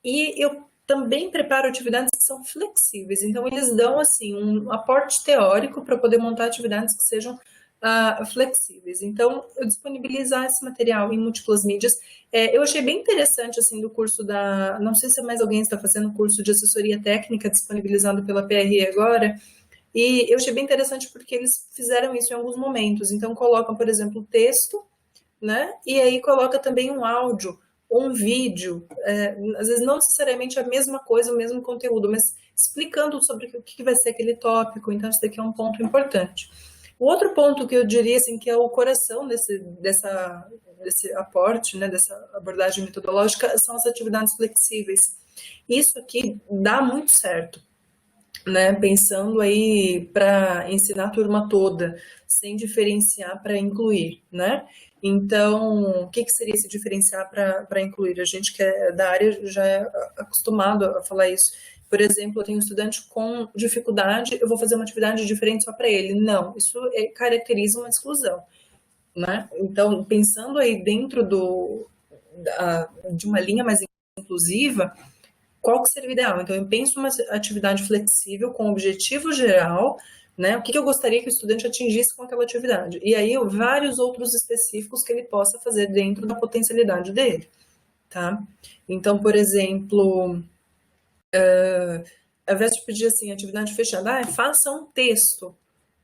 e eu também preparo atividades que são flexíveis. Então, eles dão, assim, um aporte teórico para poder montar atividades que sejam flexíveis. Então, eu disponibilizar esse material em múltiplas mídias. Eu achei bem interessante, assim, do curso não sei se mais alguém está fazendo curso de assessoria técnica disponibilizado pela PRE agora, e eu achei bem interessante porque eles fizeram isso em alguns momentos. Então, colocam, por exemplo, o texto, né? E aí coloca também um áudio, um vídeo, às vezes não necessariamente a mesma coisa, o mesmo conteúdo, mas explicando sobre o que vai ser aquele tópico. Então, isso daqui é um ponto importante. O outro ponto que eu diria, assim, que é o coração desse aporte, né, dessa abordagem metodológica, são as atividades flexíveis. Isso aqui dá muito certo, né, pensando aí para ensinar a turma toda, sem diferenciar para incluir, né? Então, o que seria esse diferenciar para incluir? A gente que é da área já é acostumado a falar isso. Por exemplo, eu tenho um estudante com dificuldade, eu vou fazer uma atividade diferente só para ele. Não, isso caracteriza uma exclusão, né? Então, pensando aí dentro de uma linha mais inclusiva, qual que seria o ideal? Então, eu penso uma atividade flexível com objetivo geral, né? O que eu gostaria que o estudante atingisse com aquela atividade? E aí, vários outros específicos que ele possa fazer dentro da potencialidade dele, tá? Então, por exemplo, ao invés de pedir assim, atividade fechada, faça um texto,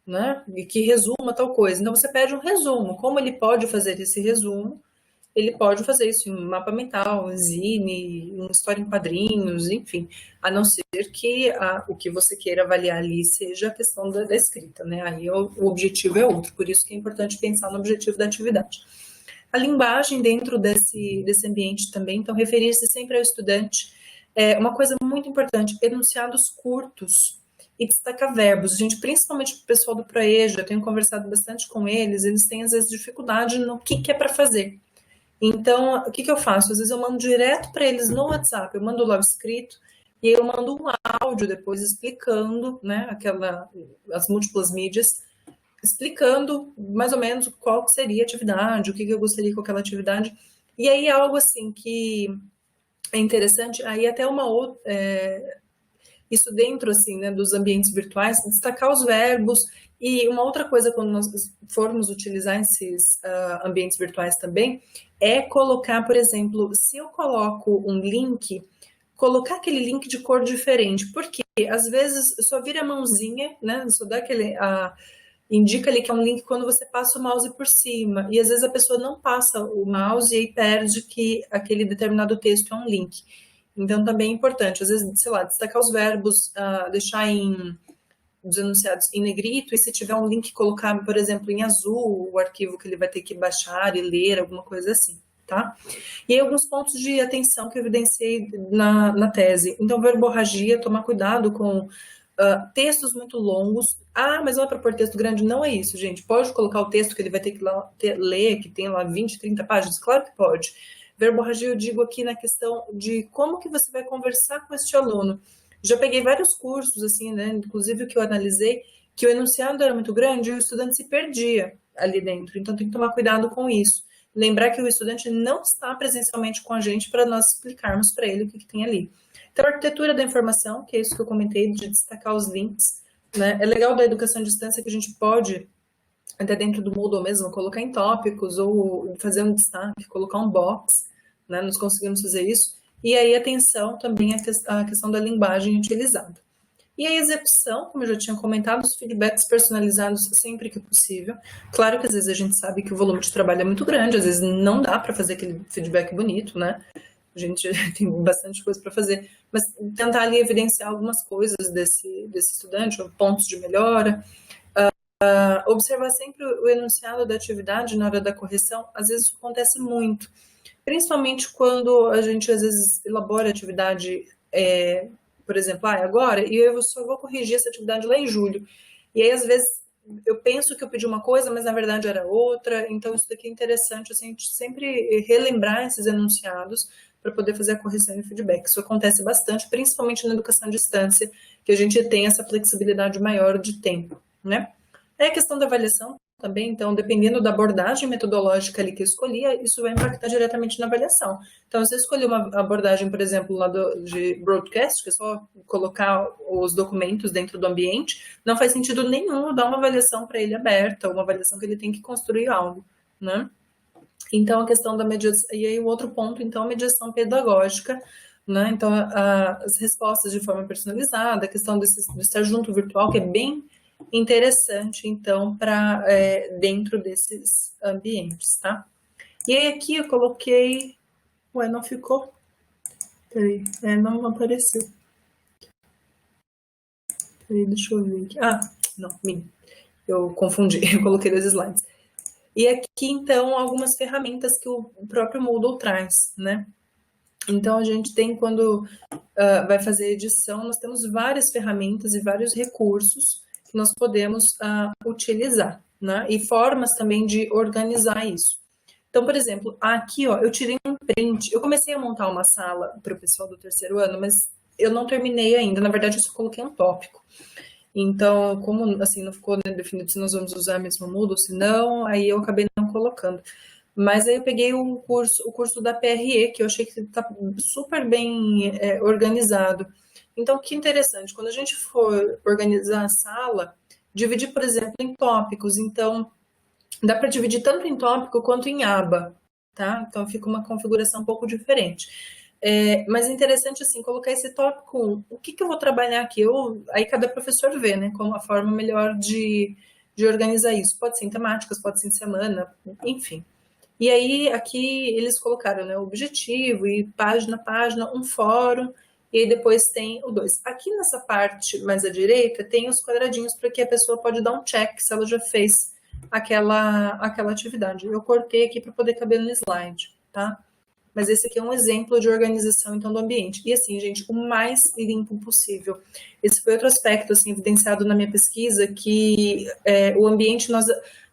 né? E que resuma tal coisa. Então, você pede um resumo. Como ele pode fazer esse resumo? Ele pode fazer isso em mapa mental, em zine, em história em quadrinhos, enfim, a não ser que o que você queira avaliar ali seja a questão da escrita, né? Aí o objetivo é outro, por isso que é importante pensar no objetivo da atividade. A linguagem dentro desse ambiente também, então referir-se sempre ao estudante, uma coisa muito importante, enunciados curtos e destacar verbos. Gente, principalmente o pessoal do Proeja, eu tenho conversado bastante com eles têm às vezes dificuldade no que é para fazer. Então, o que eu faço? Às vezes eu mando direto para eles no WhatsApp, eu mando logo escrito, e aí eu mando um áudio depois explicando, né, as múltiplas mídias, explicando mais ou menos qual seria a atividade, o que eu gostaria com aquela atividade. E aí algo assim que é interessante, aí até uma outra... isso dentro, assim, né, dos ambientes virtuais, destacar os verbos. E uma outra coisa, quando nós formos utilizar esses ambientes virtuais também, é colocar, por exemplo, se eu coloco um link, colocar aquele link de cor diferente, porque às vezes só vira a mãozinha, né? Só dá aquele. Indica ali que é um link quando você passa o mouse por cima, e às vezes a pessoa não passa o mouse e aí perde que aquele determinado texto é um link. Então também é importante, às vezes, sei lá, destacar os verbos, deixar os enunciados em negrito, e se tiver um link, colocar, por exemplo, em azul, o arquivo que ele vai ter que baixar e ler, alguma coisa assim, tá? E aí alguns pontos de atenção que eu evidenciei na tese. Então, verborragia, tomar cuidado com textos muito longos. Mas não é para pôr texto grande? Não é isso, gente. Pode colocar o texto que ele vai ter que ler, que tem lá 20, 30 páginas? Claro que pode. Verborragia eu digo aqui na questão de como que você vai conversar com este aluno. Já peguei vários cursos, assim, né? Inclusive o que eu analisei, que o enunciado era muito grande e o estudante se perdia ali dentro. Então tem que tomar cuidado com isso. Lembrar que o estudante não está presencialmente com a gente para nós explicarmos para ele o que tem ali. Então, a arquitetura da informação, que é isso que eu comentei, de destacar os links, né? É legal da educação à distância que a gente pode, até dentro do Moodle mesmo, colocar em tópicos ou fazer um destaque, colocar um box, né? Nós conseguimos fazer isso. E aí, atenção também à questão da linguagem utilizada. E a execução, como eu já tinha comentado, os feedbacks personalizados sempre que possível. Claro que às vezes a gente sabe que o volume de trabalho é muito grande, às vezes não dá para fazer aquele feedback bonito, né? A gente tem bastante coisa para fazer, mas tentar ali evidenciar algumas coisas desse estudante, ou pontos de melhora. Observar sempre o enunciado da atividade na hora da correção, às vezes isso acontece muito. Principalmente quando a gente, às vezes, elabora a atividade, por exemplo, agora, e eu só vou corrigir essa atividade lá em julho. E aí, às vezes, eu penso que eu pedi uma coisa, mas na verdade era outra. Então, isso daqui é interessante, assim, a gente sempre relembrar esses enunciados para poder fazer a correção e o feedback. Isso acontece bastante, principalmente na educação à distância, que a gente tem essa flexibilidade maior de tempo, né? É a questão da avaliação também, então, dependendo da abordagem metodológica ali que eu escolhi, isso vai impactar diretamente na avaliação. Então, se eu escolher uma abordagem, por exemplo, lá de broadcast, que é só colocar os documentos dentro do ambiente, não faz sentido nenhum eu dar uma avaliação para ele aberta, uma avaliação que ele tem que construir algo, né? Então, a questão da mediação, e aí o outro ponto, então, a mediação pedagógica, né? Então, as respostas de forma personalizada, a questão do estar junto virtual, que é bem interessante, então, para dentro desses ambientes, tá? E aí aqui eu coloquei... Ué, não ficou? Peraí, não apareceu. Peraí, deixa eu ver aqui. Não, eu confundi, eu coloquei 2 slides. E aqui, então, algumas ferramentas que o próprio Moodle traz, né? Então, a gente tem, quando vai fazer edição, nós temos várias ferramentas e vários recursos que nós podemos utilizar, né? E formas também de organizar isso. Então, por exemplo, aqui, ó, eu tirei um print. Eu comecei a montar uma sala para o pessoal do 3º ano, mas eu não terminei ainda. Na verdade, eu só coloquei um tópico. Então, como assim não ficou definido se nós vamos usar mesmo o Moodle, se não, aí eu acabei não colocando. Mas aí eu peguei o curso da PRE, que eu achei que está super bem organizado. Então, que interessante, quando a gente for organizar a sala, dividir, por exemplo, em tópicos. Então, dá para dividir tanto em tópico quanto em aba, tá? Então, fica uma configuração um pouco diferente. Mas é interessante, assim, colocar esse tópico, o que eu vou trabalhar aqui? Aí cada professor vê, né, como a forma melhor de organizar isso. Pode ser em temáticas, pode ser em semana, enfim. E aí, aqui, eles colocaram, né, o objetivo e página, um fórum, e aí depois tem o 2. Aqui nessa parte mais à direita, tem os quadradinhos para que a pessoa pode dar um check se ela já fez aquela atividade. Eu cortei aqui para poder caber no slide, tá? Mas esse aqui é um exemplo de organização, então, do ambiente. E assim, gente, o mais limpo possível. Esse foi outro aspecto, assim, evidenciado na minha pesquisa, que o ambiente, nós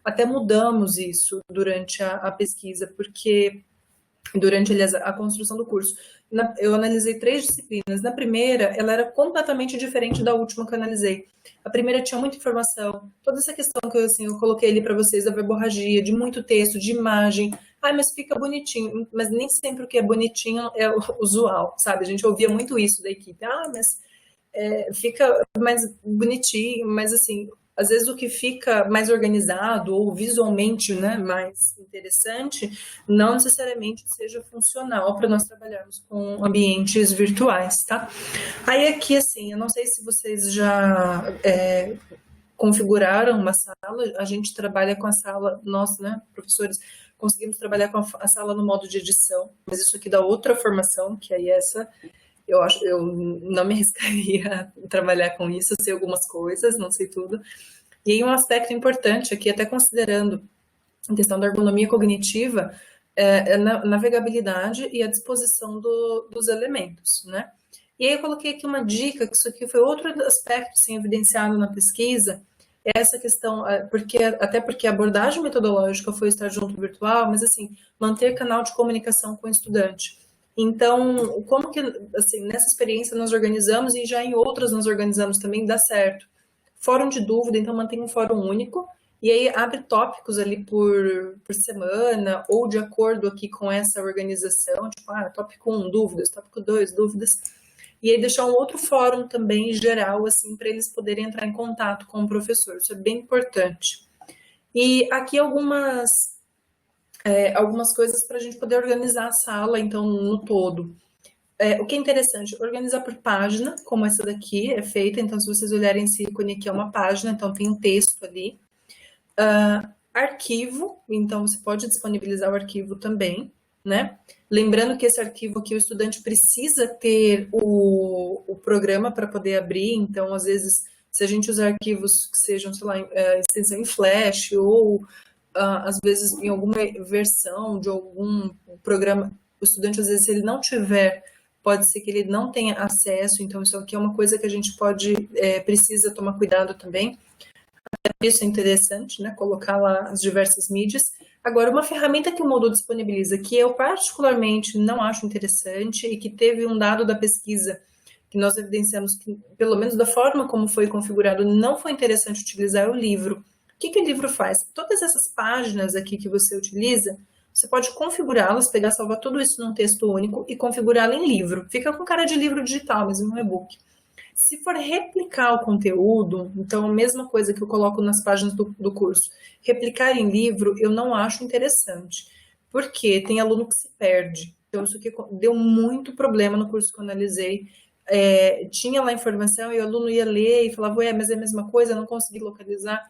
até mudamos isso durante a pesquisa, porque durante, aliás, a construção do curso. Eu analisei 3 disciplinas. Na primeira, ela era completamente diferente da última que eu analisei. A primeira tinha muita informação, toda essa questão que eu coloquei ali para vocês, da verborragia, de muito texto, de imagem. Mas fica bonitinho. Mas nem sempre o que é bonitinho é o usual, sabe? A gente ouvia muito isso da equipe. Mas fica mais bonitinho, mas assim, às vezes o que fica mais organizado ou visualmente, né, mais interessante, não necessariamente seja funcional para nós trabalharmos com ambientes virtuais, tá? Aí aqui, assim, eu não sei se vocês já configuraram uma sala, a gente trabalha com a sala, nós, né, professores, conseguimos trabalhar com a sala no modo de edição, mas isso aqui dá outra formação, que aí essa... eu não me arriscaria a trabalhar com isso, eu sei algumas coisas, não sei tudo. E aí um aspecto importante aqui, até considerando a questão da ergonomia cognitiva, é a navegabilidade e a disposição dos elementos, né? E aí eu coloquei aqui uma dica, que isso aqui foi outro aspecto assim, evidenciado na pesquisa, é essa questão, até porque a abordagem metodológica foi estar junto virtual, mas assim, manter canal de comunicação com o estudante. Então, como que, assim, nessa experiência nós organizamos e já em outras nós organizamos também, dá certo. Fórum de dúvida, então mantém um fórum único, e aí abre tópicos ali por semana, ou de acordo aqui com essa organização, tipo, tópico 1, dúvidas, tópico 2, dúvidas, e aí deixar um outro fórum também geral, assim, para eles poderem entrar em contato com o professor, isso é bem importante. E aqui algumas coisas para a gente poder organizar a sala, então, no todo. O que é interessante, organizar por página, como essa daqui é feita, então se vocês olharem esse ícone aqui é uma página, então tem um texto ali. Arquivo, então você pode disponibilizar o arquivo também, né? Lembrando que esse arquivo aqui o estudante precisa ter o programa para poder abrir, então às vezes se a gente usar arquivos que sejam, sei lá, extensão em Flash ou às vezes em alguma versão de algum programa, o estudante às vezes se ele não tiver, pode ser que ele não tenha acesso, então isso aqui é uma coisa que a gente precisa tomar cuidado também. Isso é interessante, né? Colocar lá as diversas mídias. Agora, uma ferramenta que o Moodle disponibiliza, que eu particularmente não acho interessante e que teve um dado da pesquisa que nós evidenciamos que, pelo menos da forma como foi configurado, não foi interessante utilizar o livro. O que o livro faz? Todas essas páginas aqui que você utiliza, você pode configurá-las, salvar tudo isso num texto único e configurá-la em livro. Fica com cara de livro digital, mas não é e-book. Se for replicar o conteúdo, então a mesma coisa que eu coloco nas páginas do curso, replicar em livro, eu não acho interessante, porque tem aluno que se perde. Então isso aqui deu muito problema no curso que eu analisei. Tinha lá a informação e o aluno ia ler e falava, mas é a mesma coisa, eu não consegui localizar.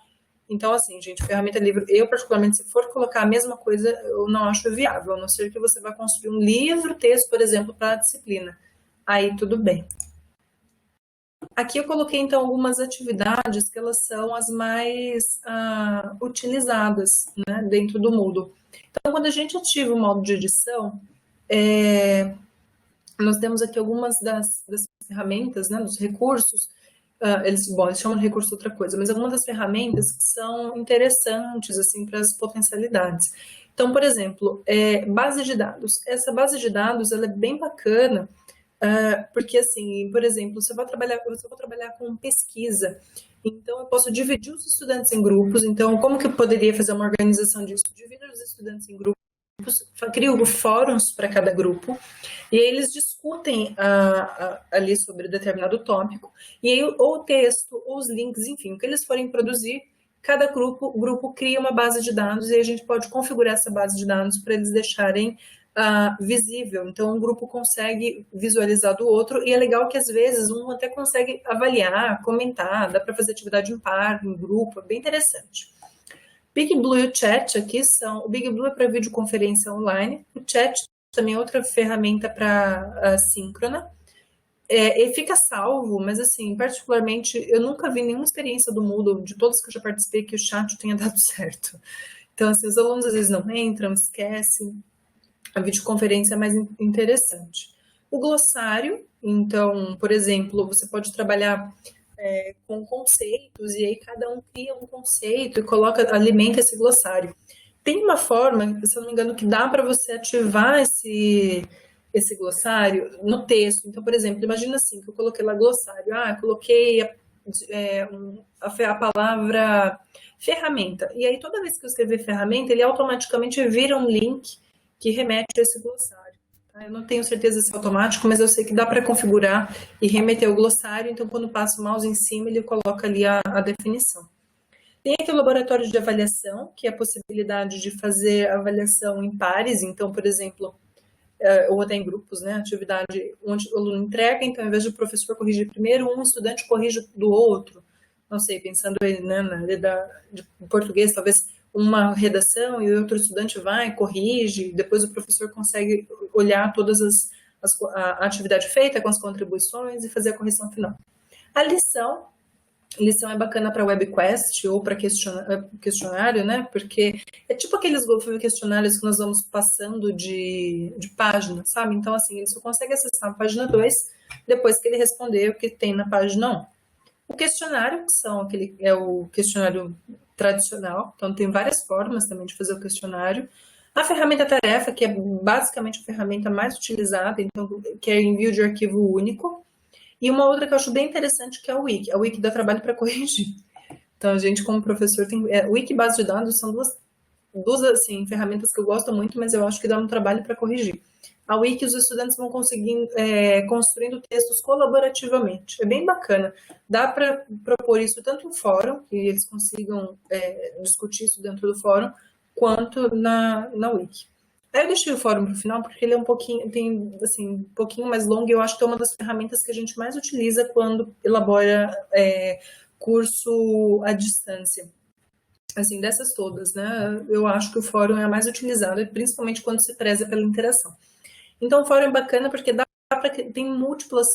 Então, assim, gente, ferramenta livre, eu particularmente, se for colocar a mesma coisa, eu não acho viável, a não ser que você vá construir um livro, texto, por exemplo, para a disciplina. Aí tudo bem. Aqui eu coloquei, então, algumas atividades que elas são as mais utilizadas, né, dentro do Moodle. Então, quando a gente ativa o modo de edição, nós temos aqui algumas das ferramentas, né, dos recursos, eles chamam de recurso outra coisa, mas algumas das ferramentas que são interessantes, assim, para as potencialidades. Então, por exemplo, base de dados. Essa base de dados, ela é bem bacana, porque, assim, por exemplo, se eu vou trabalhar com pesquisa, então eu posso dividir os estudantes em grupos. Então, como que eu poderia fazer uma organização disso? Dividir os estudantes em grupos, crio fóruns para cada grupo, e aí eles discutem ali sobre determinado tópico, e aí ou o texto, ou os links, enfim, o que eles forem produzir, cada grupo cria uma base de dados, e a gente pode configurar essa base de dados para eles deixarem visível. Então, um grupo consegue visualizar do outro, e é legal que, às vezes, um até consegue avaliar, comentar, dá para fazer atividade em par, em grupo, é bem interessante. Big Blue e o Chat aqui o Big Blue é para videoconferência online, o Chat também é outra ferramenta para assíncrona, e fica salvo, mas assim, particularmente, eu nunca vi nenhuma experiência do Moodle, de todos que eu já participei, que o chat tenha dado certo. Então, assim, os alunos às vezes não entram, esquecem, a videoconferência é mais interessante. O glossário, então, por exemplo, você pode trabalhar com conceitos, e aí cada um cria um conceito e alimenta esse glossário. Tem uma forma, se eu não me engano, que dá para você ativar esse glossário no texto. Então, por exemplo, imagina assim, que eu coloquei lá glossário, coloquei a palavra ferramenta, e aí toda vez que eu escrever ferramenta, ele automaticamente vira um link que remete a esse glossário. Eu não tenho certeza se é automático, mas eu sei que dá para configurar e remeter o glossário, então quando passa o mouse em cima, ele coloca ali a definição. Tem aqui o laboratório de avaliação, que é a possibilidade de fazer avaliação em pares, então, por exemplo, ou até em grupos, né, atividade onde o aluno entrega, então, ao invés de o professor corrigir primeiro, um estudante corrige do outro, não sei, pensando aí, né, na área de português, talvez uma redação e o outro estudante vai, corrige, depois o professor consegue olhar todas a atividade feita com as contribuições e fazer a correção final. A lição é bacana para webquest ou para questionário, né? Porque é tipo aqueles questionários que nós vamos passando de página, sabe? Então, assim, ele só consegue acessar a página 2 depois que ele responder o que tem na página 1. O questionário, é o questionário tradicional, então tem várias formas também de fazer o questionário. A ferramenta tarefa, que é basicamente a ferramenta mais utilizada, então, que é envio de arquivo único. E uma outra que eu acho bem interessante, que é o Wiki. A Wiki dá trabalho para corrigir. Então, a gente, como professor, tem... Wiki e base de dados são duas assim, ferramentas que eu gosto muito, mas eu acho que dá um trabalho para corrigir. A Wiki, os estudantes vão conseguindo, construindo textos colaborativamente. É bem bacana. Dá para propor isso tanto em fórum, que eles consigam discutir isso dentro do fórum, quanto na Wiki. Aí eu deixei o fórum para o final, porque ele é um pouquinho mais longo, e eu acho que é uma das ferramentas que a gente mais utiliza quando elabora curso à distância. Assim, dessas todas, né? Eu acho que o fórum é a mais utilizada, principalmente quando se preza pela interação. Então, o fórum é bacana porque tem múltiplas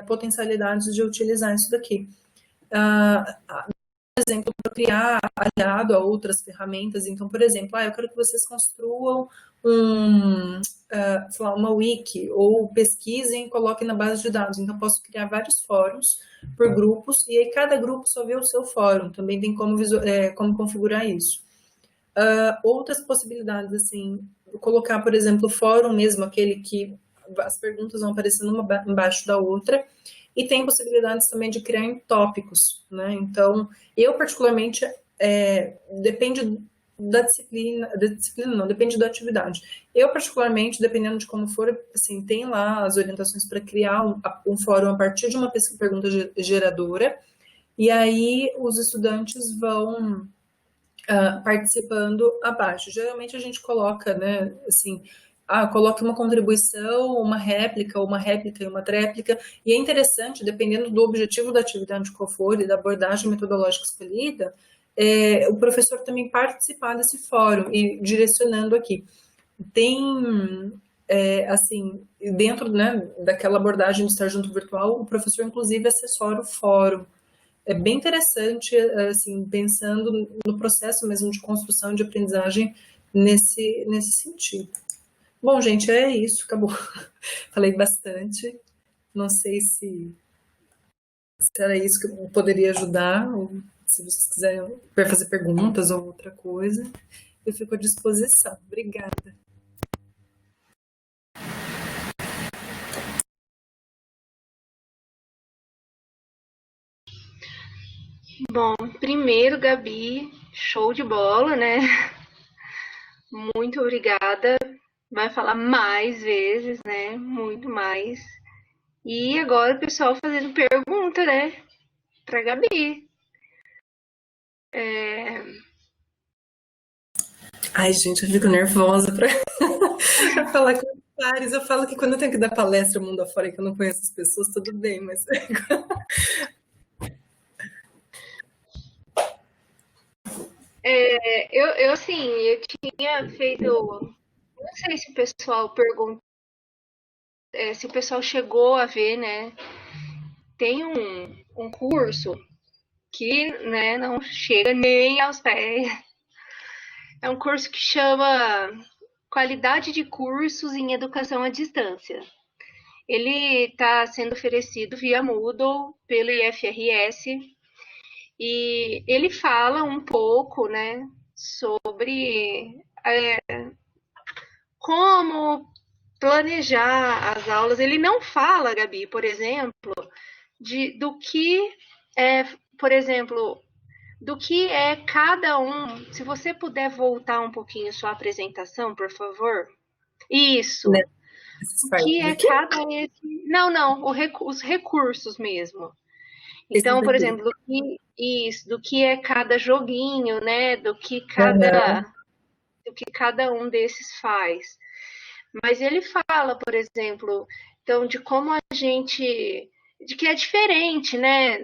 potencialidades de utilizar isso daqui. Por exemplo, para criar aliado a outras ferramentas. Então, por exemplo, eu quero que vocês construam uma wiki ou pesquisem e coloquem na base de dados. Então, posso criar vários fóruns por grupos e aí cada grupo só vê o seu fórum. Também tem como configurar isso. Outras possibilidades, assim, colocar, por exemplo, o fórum mesmo, aquele que as perguntas vão aparecendo uma embaixo da outra. E tem possibilidades também de criar em tópicos, né? Então, eu particularmente, depende da disciplina, não, depende da atividade. Eu particularmente, dependendo de como for, assim, tem lá as orientações para criar um fórum a partir de uma pergunta geradora, e aí os estudantes vão participando abaixo. Geralmente a gente coloca, né, assim, coloque uma contribuição, uma réplica e uma tréplica, e é interessante, dependendo do objetivo da atividade qual for e da abordagem metodológica escolhida, o professor também participar desse fórum e direcionando aqui. Tem, assim, dentro, né, daquela abordagem de estar junto virtual, o professor, inclusive, assessora o fórum. É bem interessante, assim, pensando no processo mesmo de construção de aprendizagem nesse sentido. Bom, gente, é isso, acabou. Falei bastante. Não sei se era isso que eu poderia ajudar, ou se vocês quiserem fazer perguntas ou outra coisa, eu fico à disposição. Obrigada. Bom, primeiro, Gabi, show de bola, né? Muito obrigada. Vai falar mais vezes, né? Muito mais. E agora o pessoal fazendo pergunta, né? Pra Gabi. Ai, gente, eu fico nervosa pra falar com os pares. Eu falo que quando eu tenho que dar palestra mundo afora e que eu não conheço as pessoas, tudo bem, mas... Eu assim, eu tinha feito... Não sei se o pessoal perguntou, se o pessoal chegou a ver, né? Tem um curso que, né, não chega nem aos pés. É um curso que chama Qualidade de Cursos em Educação à Distância. Ele está sendo oferecido via Moodle pelo IFRS e ele fala um pouco, né, sobre como planejar as aulas. Ele não fala, Gabi, por exemplo, do que por exemplo, do que é cada um. Se você puder voltar um pouquinho sua apresentação, por favor. Isso. Esses o que é de quê? cada esse. Não, os recursos mesmo. Esses Então, por daqui. exemplo, do que é cada joguinho, né? Aham. Do que cada um desses faz. Mas ele fala, por exemplo, então de como a gente, de que é diferente, né?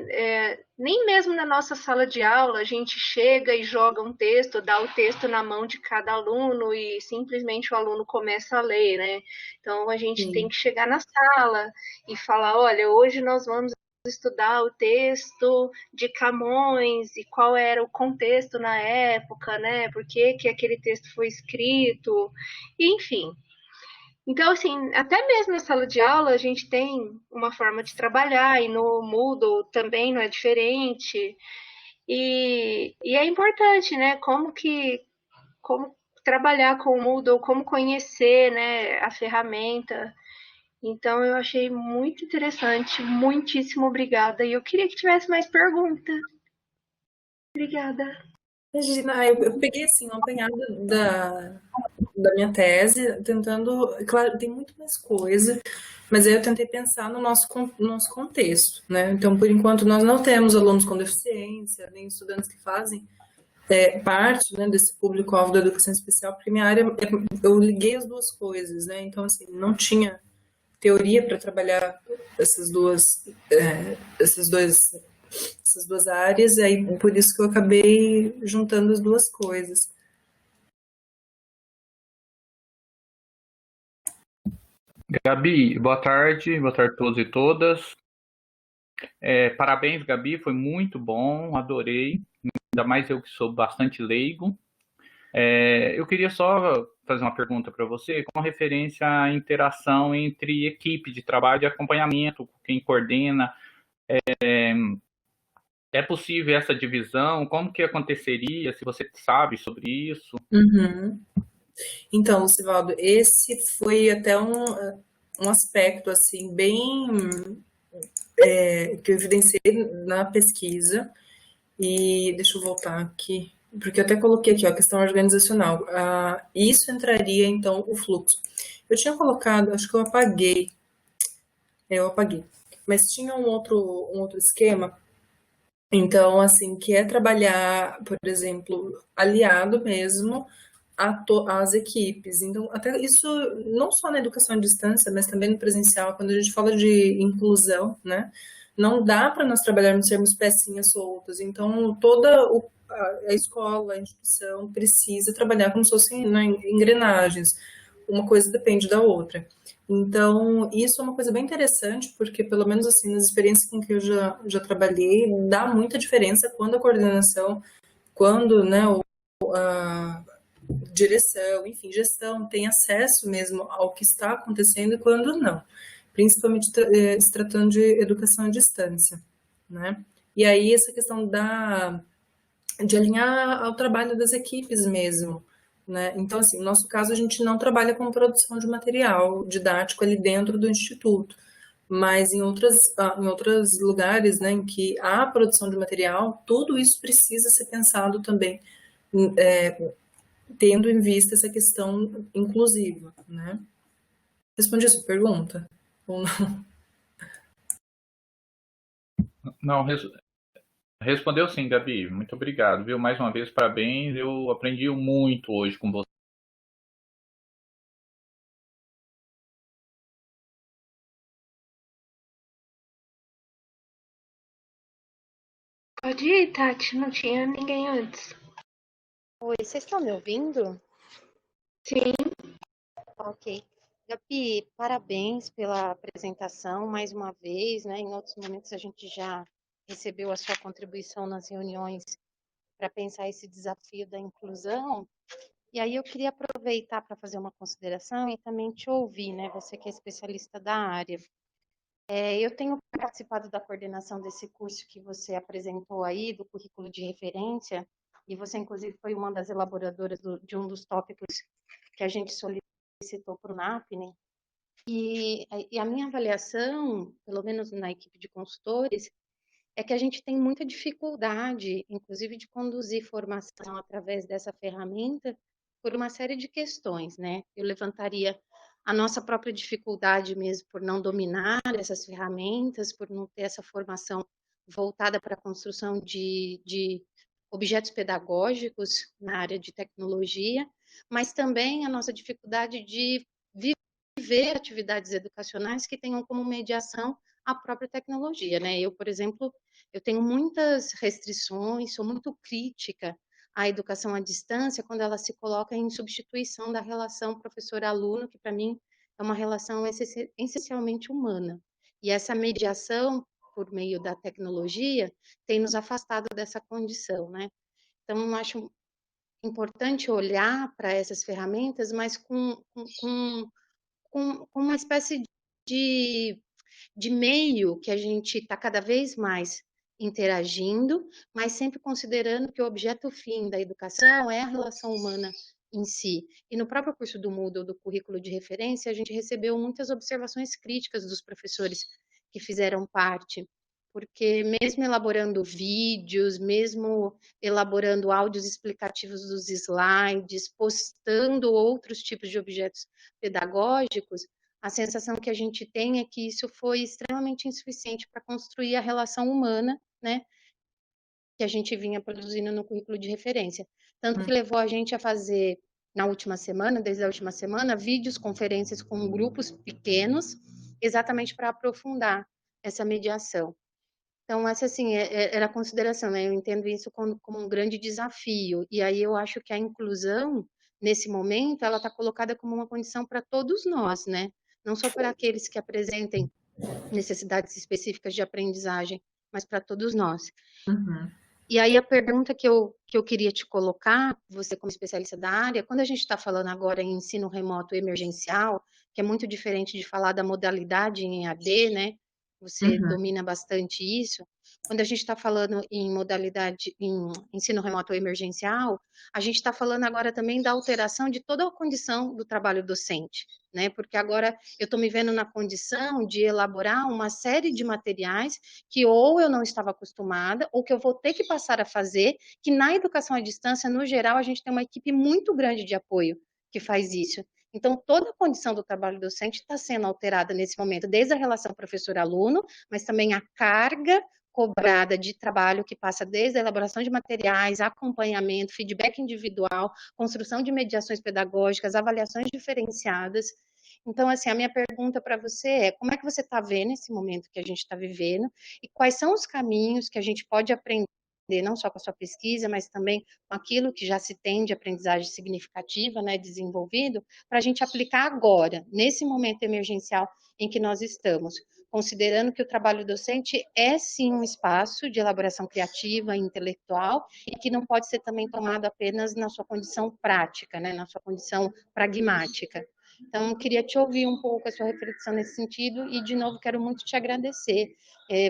Nem mesmo na nossa sala de aula a gente chega e joga um texto, dá o texto na mão de cada aluno e simplesmente o aluno começa a ler, né? Então a gente tem Sim. que chegar na sala e falar, olha, hoje nós vamos estudar o texto de Camões e qual era o contexto na época, né? Por que aquele texto foi escrito, enfim. Então, assim, até mesmo na sala de aula a gente tem uma forma de trabalhar e no Moodle também não é diferente. E é importante, né? Como trabalhar com o Moodle, como conhecer, né, a ferramenta. Então, eu achei muito interessante. Muitíssimo obrigada. E eu queria que tivesse mais perguntas. Obrigada. Imagina, eu peguei assim, um apanhado da minha tese, tentando. Claro, tem muito mais coisa, mas aí eu tentei pensar no nosso contexto, né? Então, por enquanto, nós não temos alunos com deficiência, nem estudantes que fazem parte, né, desse público-alvo da educação especial, porque minha área, eu liguei as duas coisas, né? Então, assim, não tinha teoria para trabalhar essas duas, essas dois essas duas áreas, e aí por isso que eu acabei juntando as duas coisas. Gabi, boa tarde a todos e todas. Parabéns, Gabi, foi muito bom, adorei, ainda mais eu que sou bastante leigo. Eu queria só fazer uma pergunta para você com referência à interação entre equipe de trabalho e acompanhamento, quem coordena. É possível essa divisão? Como que aconteceria, se você sabe sobre isso? Uhum. Então, Lucivaldo, esse foi até um aspecto assim bem que eu evidenciei na pesquisa. E deixa eu voltar aqui, porque eu até coloquei aqui, ó, a questão organizacional. Isso entraria, então, o fluxo. Eu tinha colocado, acho que eu apaguei. Mas tinha um outro esquema, então, assim, que é trabalhar, por exemplo, aliado mesmo às equipes. Então, até isso não só na educação à distância, mas também no presencial, quando a gente fala de inclusão, né? Não dá para nós trabalharmos sermos pecinhas soltas. Então, a escola, a instituição precisa trabalhar como se fossem, né, engrenagens. Uma coisa depende da outra. Então, isso é uma coisa bem interessante, porque pelo menos assim, nas experiências com que eu já trabalhei, dá muita diferença quando a coordenação, quando, né, a direção, enfim, gestão tem acesso mesmo ao que está acontecendo e quando não. Principalmente se tratando de educação à distância, né? E aí essa questão de alinhar ao trabalho das equipes mesmo, né? Então, assim, no nosso caso, a gente não trabalha com produção de material didático ali dentro do instituto, mas em outros lugares, né, em que há produção de material, tudo isso precisa ser pensado também, tendo em vista essa questão inclusiva, né? Respondi a sua pergunta? Ou não? Não, respondeu sim, Gabi. Muito obrigado, viu? Mais uma vez, parabéns. Eu aprendi muito hoje com você. Pode ir, Tati, não tinha ninguém antes. Oi, vocês estão me ouvindo? Sim. Ok. Gabi, parabéns pela apresentação mais uma vez, né? Em outros momentos a gente já recebeu a sua contribuição nas reuniões para pensar esse desafio da inclusão. E aí eu queria aproveitar para fazer uma consideração e também te ouvir, né? Você que é especialista da área. Eu tenho participado da coordenação desse curso que você apresentou aí, do currículo de referência, e você, inclusive, foi uma das elaboradoras de um dos tópicos que a gente solicitou para o NAPNE. E a minha avaliação, pelo menos na equipe de consultores, é que a gente tem muita dificuldade, inclusive, de conduzir formação através dessa ferramenta por uma série de questões, né? Eu levantaria a nossa própria dificuldade mesmo por não dominar essas ferramentas, por não ter essa formação voltada para a construção de objetos pedagógicos na área de tecnologia, mas também a nossa dificuldade de viver atividades educacionais que tenham como mediação a própria tecnologia, né? Eu, por exemplo, eu tenho muitas restrições, sou muito crítica à educação à distância quando ela se coloca em substituição da relação professor-aluno, que para mim é uma relação essencialmente humana. E essa mediação por meio da tecnologia tem nos afastado dessa condição, né? Então, eu acho importante olhar para essas ferramentas, mas com uma espécie de meio que a gente está cada vez mais interagindo, mas sempre considerando que o objeto fim da educação é a relação humana em si. E no próprio curso do Moodle, do currículo de referência, a gente recebeu muitas observações críticas dos professores que fizeram parte, porque mesmo elaborando vídeos, mesmo elaborando áudios explicativos dos slides, postando outros tipos de objetos pedagógicos, a sensação que a gente tem é que isso foi extremamente insuficiente para construir a relação humana, né, que a gente vinha produzindo no currículo de referência. Tanto que levou a gente a fazer, na última semana, desde a última semana, vídeos, conferências com grupos pequenos, exatamente para aprofundar essa mediação. Então, essa, assim, era a consideração, né? Eu entendo isso como um grande desafio. E aí eu acho que a inclusão, nesse momento, ela está colocada como uma condição para todos nós, né? Não só para aqueles que apresentem necessidades específicas de aprendizagem, mas para todos nós. Uhum. E aí a pergunta que eu queria te colocar, você como especialista da área, quando a gente está falando agora em ensino remoto emergencial, que é muito diferente de falar da modalidade em EAD, né? Você domina bastante isso. Quando a gente está falando em modalidade, em ensino remoto emergencial, a gente está falando agora também da alteração de toda a condição do trabalho docente, né? Porque agora eu estou me vendo na condição de elaborar uma série de materiais que ou eu não estava acostumada, ou que eu vou ter que passar a fazer, que na educação à distância, no geral, a gente tem uma equipe muito grande de apoio que faz isso. Então, toda a condição do trabalho docente está sendo alterada nesse momento, desde a relação professor-aluno, mas também a carga cobrada de trabalho que passa desde a elaboração de materiais, acompanhamento, feedback individual, construção de mediações pedagógicas, avaliações diferenciadas. Então, assim, a minha pergunta para você é: como é que você está vendo esse momento que a gente está vivendo e quais são os caminhos que a gente pode aprender, não só com a sua pesquisa, mas também com aquilo que já se tem de aprendizagem significativa, né, desenvolvido, para a gente aplicar agora, nesse momento emergencial em que nós estamos, considerando que o trabalho docente é sim um espaço de elaboração criativa e intelectual e que não pode ser também tomado apenas na sua condição prática, né, na sua condição pragmática. Então, eu queria te ouvir um pouco a sua reflexão nesse sentido e, de novo, quero muito te agradecer.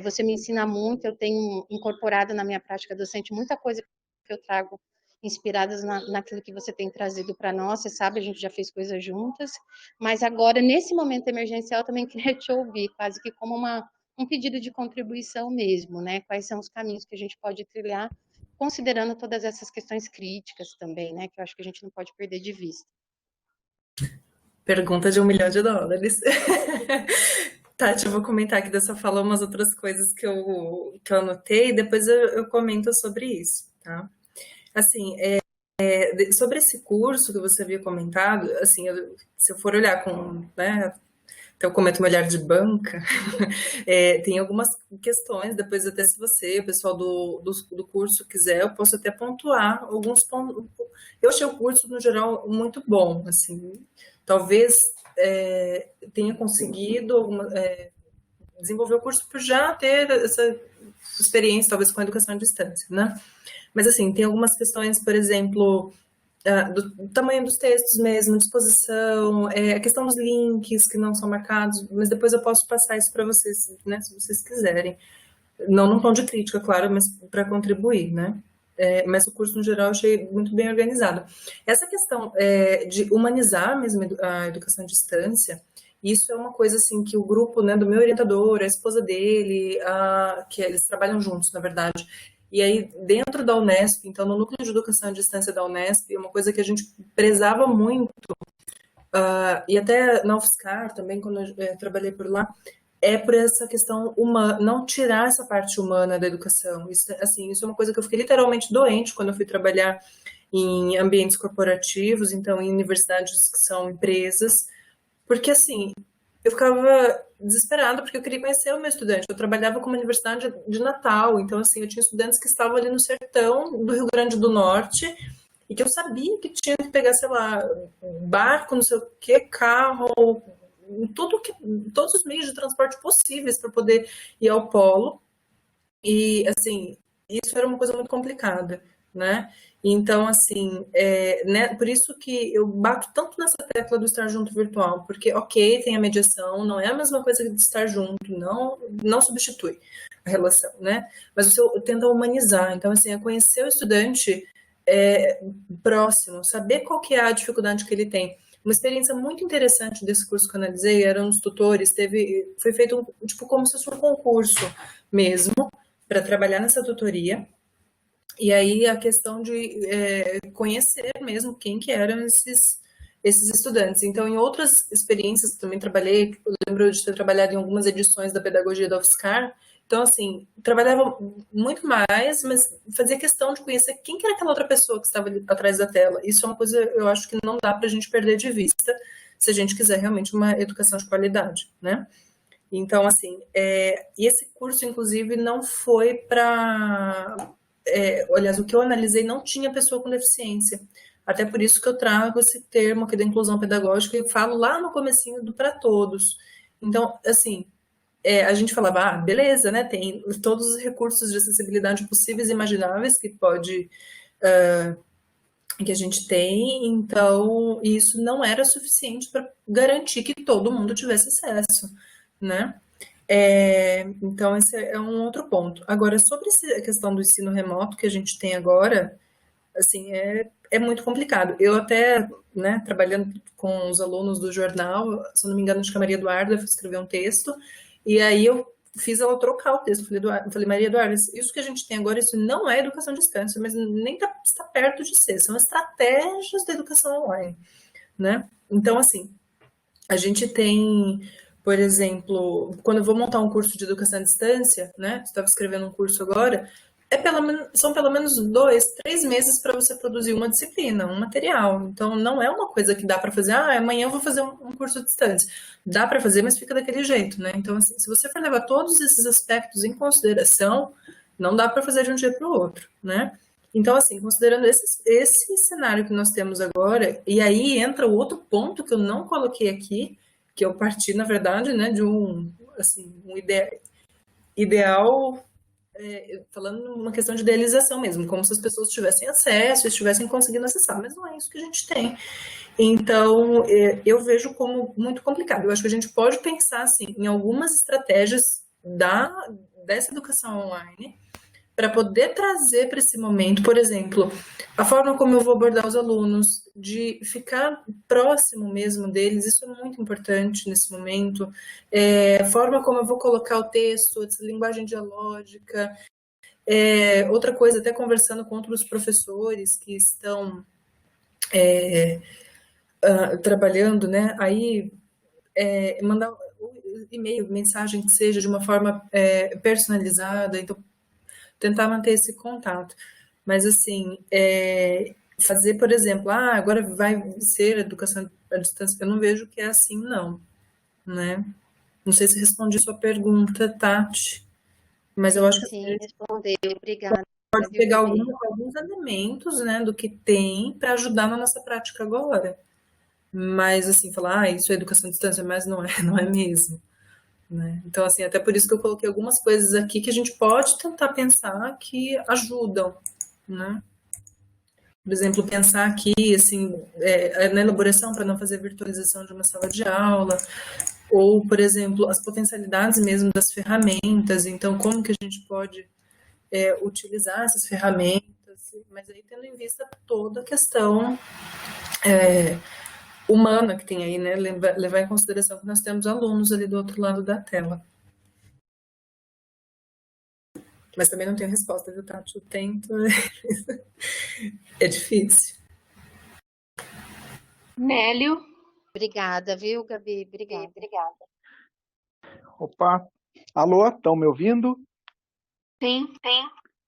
Você me ensina muito, eu tenho incorporado na minha prática docente muita coisa que eu trago inspiradas naquilo que você tem trazido para nós. Você sabe, a gente já fez coisas juntas, mas agora, nesse momento emergencial, eu também queria te ouvir, quase que como um pedido de contribuição mesmo, né? Quais são os caminhos que a gente pode trilhar, considerando todas essas questões críticas também, né? Que eu acho que a gente não pode perder de vista. Pergunta de $1 milhão. Tati, eu vou comentar aqui dessa fala umas outras coisas que eu anotei, e depois eu comento sobre isso, tá? Assim, sobre esse curso que você havia comentado, assim, se eu for olhar com, né, então eu comento meu olhar de banca, tem algumas questões, depois até se você, o pessoal do curso quiser, eu posso até pontuar alguns pontos. Eu achei o curso, no geral, muito bom, assim, talvez tenha conseguido desenvolver o curso por já ter essa experiência, talvez, com a educação à distância, né? Mas, assim, tem algumas questões, por exemplo, do tamanho dos textos mesmo, disposição, a questão dos links que não são marcados, mas depois eu posso passar isso para vocês, né, se vocês quiserem. Não num tom de crítica, claro, mas para contribuir, né? Mas o curso, no geral, eu achei muito bem organizado. Essa questão de humanizar mesmo a educação à distância, isso é uma coisa assim que o grupo, né, do meu orientador, a esposa dele, que eles trabalham juntos, na verdade. E aí, dentro da Unesp, então, no núcleo de educação à distância da Unesp, uma coisa que a gente prezava muito E até na UFSCar também, quando eu trabalhei por lá, é por essa questão humana, não tirar essa parte humana da educação. Isso, assim, isso é uma coisa que eu fiquei literalmente doente quando eu fui trabalhar em ambientes corporativos, então em universidades que são empresas, porque assim, eu ficava desesperada porque eu queria conhecer o meu estudante. Eu trabalhava com uma universidade de Natal, então assim, eu tinha estudantes que estavam ali no sertão do Rio Grande do Norte e que eu sabia que tinha que pegar, sei lá, barco, não sei o que, carro, todos os meios de transporte possíveis para poder ir ao polo. E assim, isso era uma coisa muito complicada, né? Então, assim, né, por isso que eu bato tanto nessa tecla do estar junto virtual, porque, ok, tem a mediação, não é a mesma coisa de estar junto, não substitui a relação, né? Mas você tenta humanizar, então, assim, é conhecer o estudante próximo, saber qual que é a dificuldade que ele tem. Uma experiência muito interessante desse curso que eu analisei, eram os tutores, foi feito, tipo, como se fosse um concurso mesmo, para trabalhar nessa tutoria. E aí a questão de conhecer mesmo quem que eram esses estudantes. Então, em outras experiências que também trabalhei, eu lembro de ter trabalhado em algumas edições da pedagogia da UFSCar, então, assim, trabalhava muito mais, mas fazia questão de conhecer quem que era aquela outra pessoa que estava ali atrás da tela. Isso é uma coisa, eu acho que não dá para a gente perder de vista se a gente quiser realmente uma educação de qualidade, né? Então, assim, e esse curso, inclusive, não foi para... aliás, o que eu analisei não tinha pessoa com deficiência. Até por isso que eu trago esse termo aqui da inclusão pedagógica e falo lá no comecinho do para todos. Então, assim, a gente falava, beleza, né? Tem todos os recursos de acessibilidade possíveis e imagináveis que a gente tem, então isso não era suficiente para garantir que todo mundo tivesse acesso, né? Então, esse é um outro ponto. Agora, sobre a questão do ensino remoto que a gente tem agora, assim, é muito complicado. Eu até, né, trabalhando com os alunos do jornal, se eu não me engano, acho que a Maria Eduarda, eu fui escrever um texto, e aí eu fiz ela trocar o texto. Falei, Maria Eduarda, isso que a gente tem agora, isso não é educação à distância, mas nem está perto de ser, são estratégias da educação online, né? Então, assim, a gente tem, por exemplo, quando eu vou montar um curso de educação à distância, né? Estava escrevendo um curso agora, são pelo menos 2, 3 meses para você produzir uma disciplina, um material. Então, não é uma coisa que dá para fazer, amanhã eu vou fazer um curso à distância. Dá para fazer, mas fica daquele jeito, né? Então, assim, se você for levar todos esses aspectos em consideração, não dá para fazer de um dia para o outro, né? Então, assim, considerando esse cenário que nós temos agora, e aí entra o outro ponto que eu não coloquei aqui, que eu parti, na verdade, né, de um ideal, falando numa questão de idealização mesmo, como se as pessoas tivessem acesso, estivessem conseguindo acessar, mas não é isso que a gente tem. Então, eu vejo como muito complicado. Eu acho que a gente pode pensar, assim, em algumas estratégias dessa educação online, para poder trazer para esse momento, por exemplo, a forma como eu vou abordar os alunos, de ficar próximo mesmo deles, isso é muito importante nesse momento, a forma como eu vou colocar o texto, essa linguagem dialógica, outra coisa, até conversando com outros professores que estão trabalhando, né, aí mandar e-mail, mensagem que seja de uma forma personalizada, então tentar manter esse contato. Mas, assim, fazer, por exemplo, agora vai ser educação à distância, eu não vejo que é assim, não, né? Não sei se respondi sua pergunta, Tati, mas eu acho que Sim, respondeu, obrigada. pode pegar alguns elementos, né, do que tem para ajudar na nossa prática agora. Mas, assim, falar, isso é educação à distância, mas não é mesmo. Né? Então, assim, até por isso que eu coloquei algumas coisas aqui que a gente pode tentar pensar que ajudam, né? Por exemplo, pensar aqui, assim, na elaboração para não fazer virtualização de uma sala de aula, ou, por exemplo, as potencialidades mesmo das ferramentas, então, como que a gente pode utilizar essas ferramentas, mas aí tendo em vista toda a questão humana que tem aí, né? Levar em consideração que nós temos alunos ali do outro lado da tela. Mas também não tenho resposta, viu, Tati? Eu tento. É difícil. Nélio? Obrigada, viu, Gabi? Obrigada. Opa, alô, estão me ouvindo? Sim.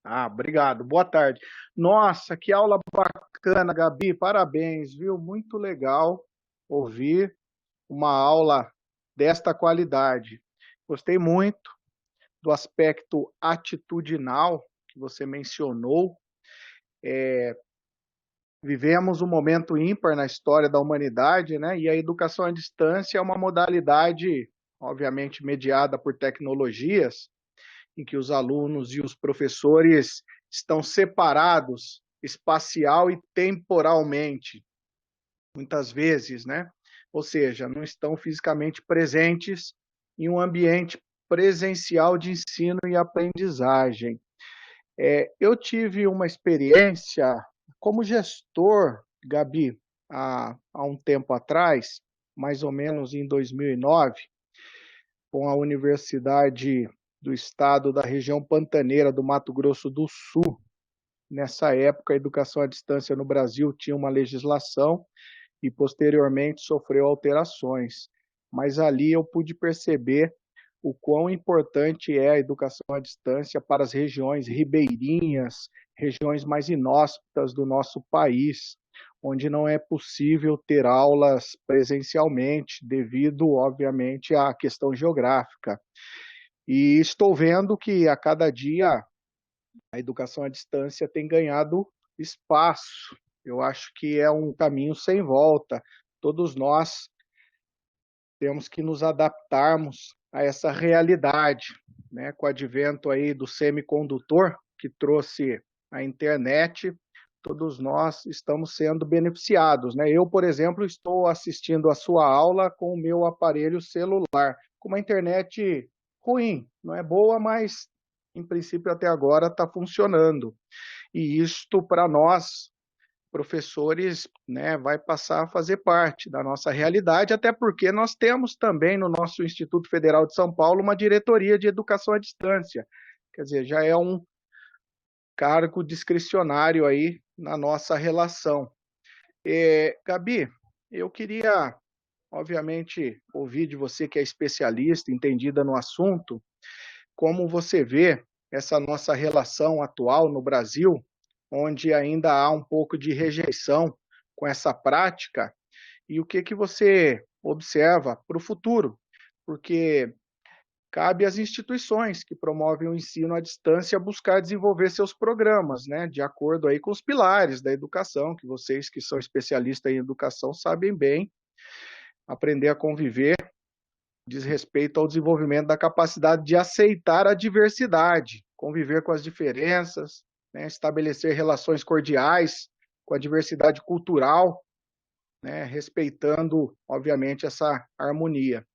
Ah, obrigado, boa tarde. Nossa, que aula bacana, Gabi, parabéns, viu? Muito legal ouvir uma aula desta qualidade. Gostei muito do aspecto atitudinal que você mencionou. Vivemos um momento ímpar na história da humanidade, né? E a educação à distância é uma modalidade, obviamente, mediada por tecnologias, em que os alunos e os professores estão separados espacial e temporalmente, muitas vezes, né? Ou seja, não estão fisicamente presentes em um ambiente presencial de ensino e aprendizagem. Eu tive uma experiência como gestor, Gabi, há um tempo atrás, mais ou menos em 2009, com a Universidade do Estado da região pantaneira do Mato Grosso do Sul. Nessa época, a educação à distância no Brasil tinha uma legislação e, posteriormente, sofreu alterações. Mas ali eu pude perceber o quão importante é a educação à distância para as regiões ribeirinhas, regiões mais inóspitas do nosso país, onde não é possível ter aulas presencialmente, devido, obviamente, à questão geográfica. E estou vendo que a cada dia a educação à distância tem ganhado espaço. Eu acho que é um caminho sem volta. Todos nós temos que nos adaptarmos a essa realidade, né? Com o advento aí do semicondutor, que trouxe a internet, todos nós estamos sendo beneficiados, né? Eu, por exemplo, estou assistindo a sua aula com o meu aparelho celular, com uma internet ruim, não é boa, mas em princípio até agora está funcionando. E isto para nós, professores, né, vai passar a fazer parte da nossa realidade, até porque nós temos também no nosso Instituto Federal de São Paulo uma diretoria de educação à distância. Quer dizer, já é um cargo discricionário aí na nossa relação. Gabi, eu queria, obviamente, ouvir de você que é especialista, entendida no assunto, como você vê essa nossa relação atual no Brasil, onde ainda há um pouco de rejeição com essa prática, e o que você observa para o futuro, porque cabe às instituições que promovem o ensino à distância buscar desenvolver seus programas, né, de acordo aí com os pilares da educação, que vocês que são especialistas em educação sabem bem, aprender a conviver diz respeito ao desenvolvimento da capacidade de aceitar a diversidade, conviver com as diferenças, né, estabelecer relações cordiais com a diversidade cultural, né, respeitando, obviamente, essa harmonia.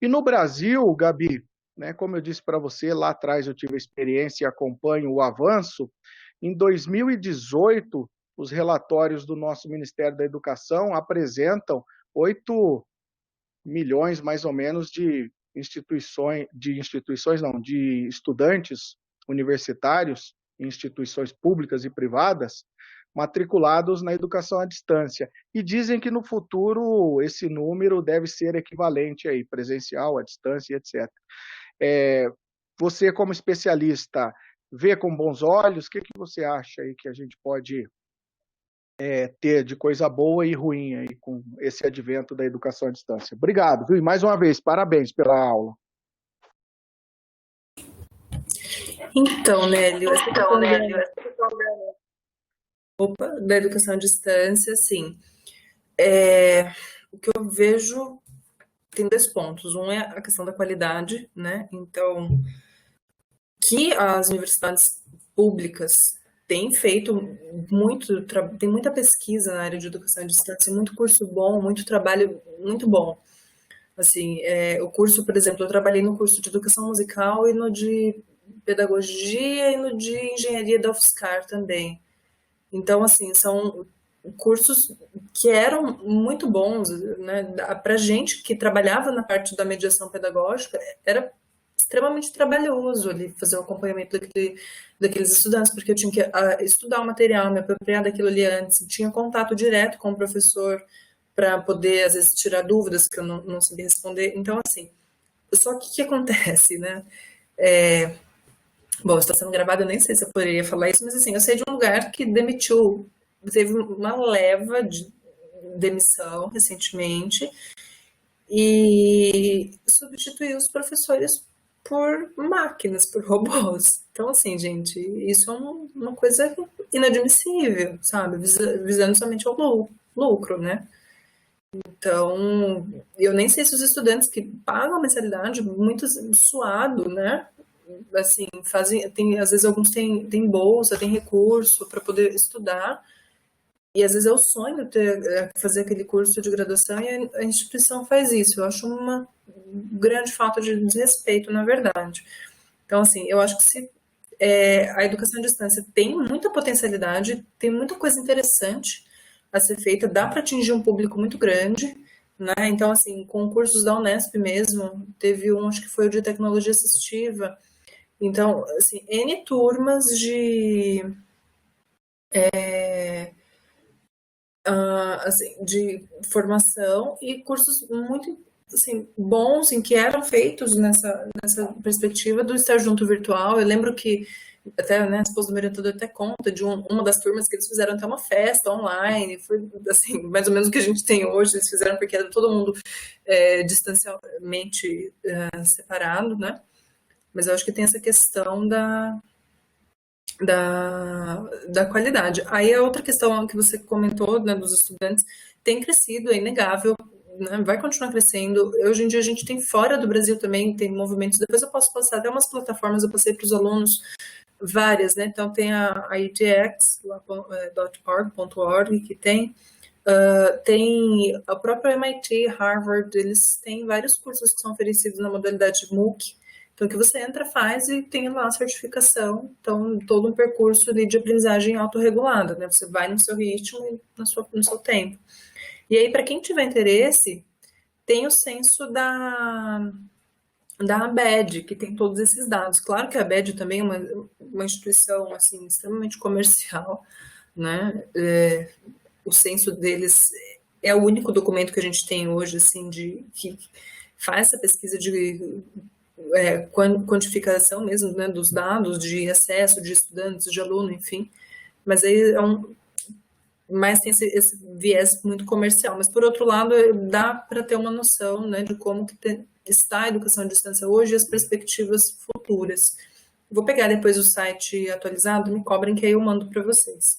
E no Brasil, Gabi, né, como eu disse para você, lá atrás eu tive a experiência e acompanho o avanço. Em 2018, os relatórios do nosso Ministério da Educação apresentam 8 milhões, mais ou menos, de estudantes universitários em instituições públicas e privadas matriculados na educação à distância. E dizem que no futuro esse número deve ser equivalente aí, presencial, à distância, etc. Você, como especialista, vê com bons olhos? O que você acha aí que a gente pode ter de coisa boa e ruim aí com esse advento da educação à distância? Obrigado, viu? E mais uma vez, parabéns pela aula. Então, Nélio, da educação à distância, assim, o que eu vejo tem 2 pontos. Um é a questão da qualidade, né? Então, que as universidades públicas têm feito muito, tem muita pesquisa na área de educação à distância, muito curso bom, muito trabalho muito bom. Assim, o curso, por exemplo, eu trabalhei no curso de educação musical e no de pedagogia e no de engenharia da UFSCar também. Então, assim, são cursos que eram muito bons, né? Para gente que trabalhava na parte da mediação pedagógica, era extremamente trabalhoso ali fazer o acompanhamento daqueles estudantes, porque eu tinha que estudar o material, me apropriar daquilo ali antes, tinha contato direto com o professor para poder, às vezes, tirar dúvidas que eu não sabia responder. Então, assim, só que o que acontece, né? Bom, está sendo gravado, eu nem sei se eu poderia falar isso, mas assim, eu sei de um lugar que demitiu, teve uma leva de demissão recentemente e substituiu os professores por máquinas, por robôs. Então, assim, gente, isso é uma coisa inadmissível, sabe? Visando somente o lucro, né? Então, eu nem sei se os estudantes que pagam a mensalidade, muito suado, né? Assim, às vezes alguns têm bolsa, têm recurso para poder estudar, e às vezes é o sonho fazer aquele curso de graduação e a instituição faz isso. Eu acho uma grande falta de desrespeito, na verdade. Então, assim, eu acho que se a educação à distância tem muita potencialidade, tem muita coisa interessante a ser feita, dá para atingir um público muito grande, né? Então, assim, concursos da Unesp mesmo, teve acho que foi o de tecnologia assistiva. Então, assim, N turmas de formação e cursos muito assim, bons em que eram feitos nessa perspectiva do estar junto virtual. Eu lembro que até, né, a esposa do meu orientador até conta de uma das turmas que eles fizeram até uma festa online, foi assim, mais ou menos o que a gente tem hoje, eles fizeram porque era todo mundo distancialmente separado, né? Mas eu acho que tem essa questão da qualidade. Aí a outra questão que você comentou, né, dos estudantes, tem crescido, é inegável, né, vai continuar crescendo. Hoje em dia a gente tem fora do Brasil também, tem movimentos, depois eu posso passar até umas plataformas, eu passei para os alunos várias, né, então tem a edx.org, que tem a própria MIT, Harvard, eles têm vários cursos que são oferecidos na modalidade MOOC. Então, que você entra, faz e tem lá a certificação. Então, todo um percurso de aprendizagem autorregulada, né? Você vai no seu ritmo e no seu tempo. E aí, para quem tiver interesse, tem o censo da ABED, que tem todos esses dados. Claro que a ABED também é uma instituição assim, extremamente comercial, né? O censo deles é o único documento que a gente tem hoje, assim, que faz essa pesquisa de quantificação mesmo, né, dos dados de acesso de estudantes, de aluno, enfim. Mas aí mas tem esse viés muito comercial. Mas, por outro lado, dá para ter uma noção, né, de como que está a educação à distância hoje e as perspectivas futuras. Vou pegar depois o site atualizado, me cobrem que aí eu mando para vocês.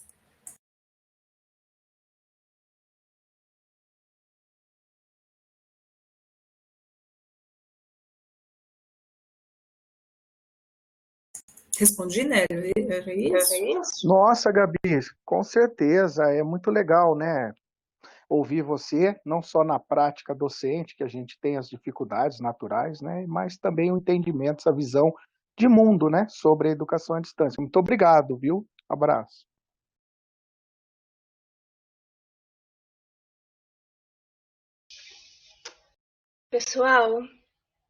Respondi, né? Era isso? Nossa, Gabi, com certeza, é muito legal, né? Ouvir você, não só na prática docente, que a gente tem as dificuldades naturais, né? Mas também o entendimento, essa visão de mundo, né? Sobre a educação à distância. Muito obrigado, viu? Abraço. Pessoal,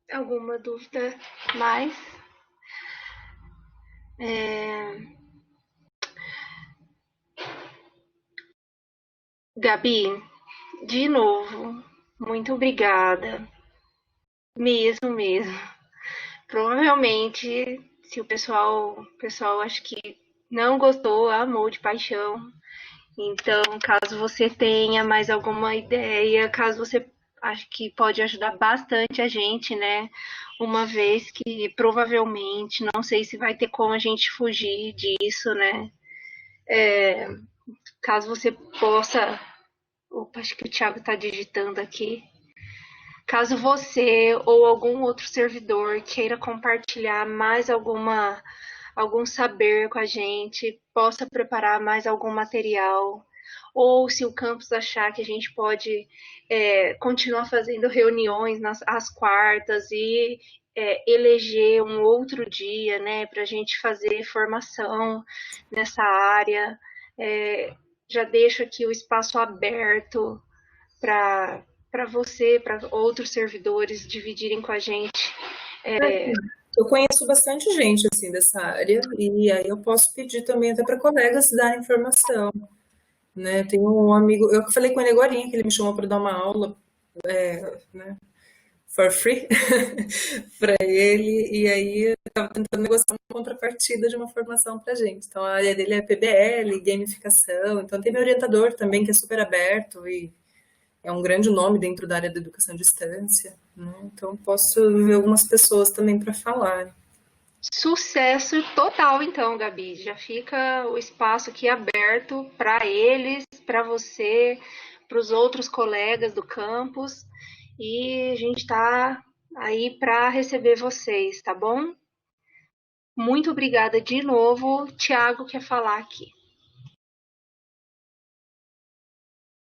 alguma dúvida mais? Gabi, de novo, muito obrigada. Mesmo. Provavelmente, se o pessoal acho que não gostou, amou de paixão. Então, caso você tenha mais alguma ideia, caso você ache que pode ajudar bastante a gente, né? Uma vez que provavelmente, não sei se vai ter como a gente fugir disso, né? Caso você possa. Opa, acho que o Thiago está digitando aqui. Caso você ou algum outro servidor queira compartilhar mais algum saber com a gente, possa preparar mais algum material, ou se o campus achar que a gente pode continuar fazendo reuniões às quartas e eleger um outro dia, né, para a gente fazer formação nessa área, já deixo aqui o espaço aberto para você, para outros servidores dividirem com a gente. Eu conheço bastante gente assim dessa área e aí eu posso pedir também até para colegas darem informação. né? Tem um amigo, eu falei com ele agora, que ele me chamou para dar uma aula, né, for free para ele, e aí eu estava tentando negociar uma contrapartida de uma formação para gente. Então a área dele é PBL, gamificação, então tem meu orientador também que é super aberto e é um grande nome dentro da área da educação à distância, né? Então posso ver algumas pessoas também para falar. Sucesso total, então, Gabi. Já fica o espaço aqui aberto para eles, para você, para os outros colegas do campus. E a gente está aí para receber vocês, tá bom? Muito obrigada de novo. Tiago quer falar aqui.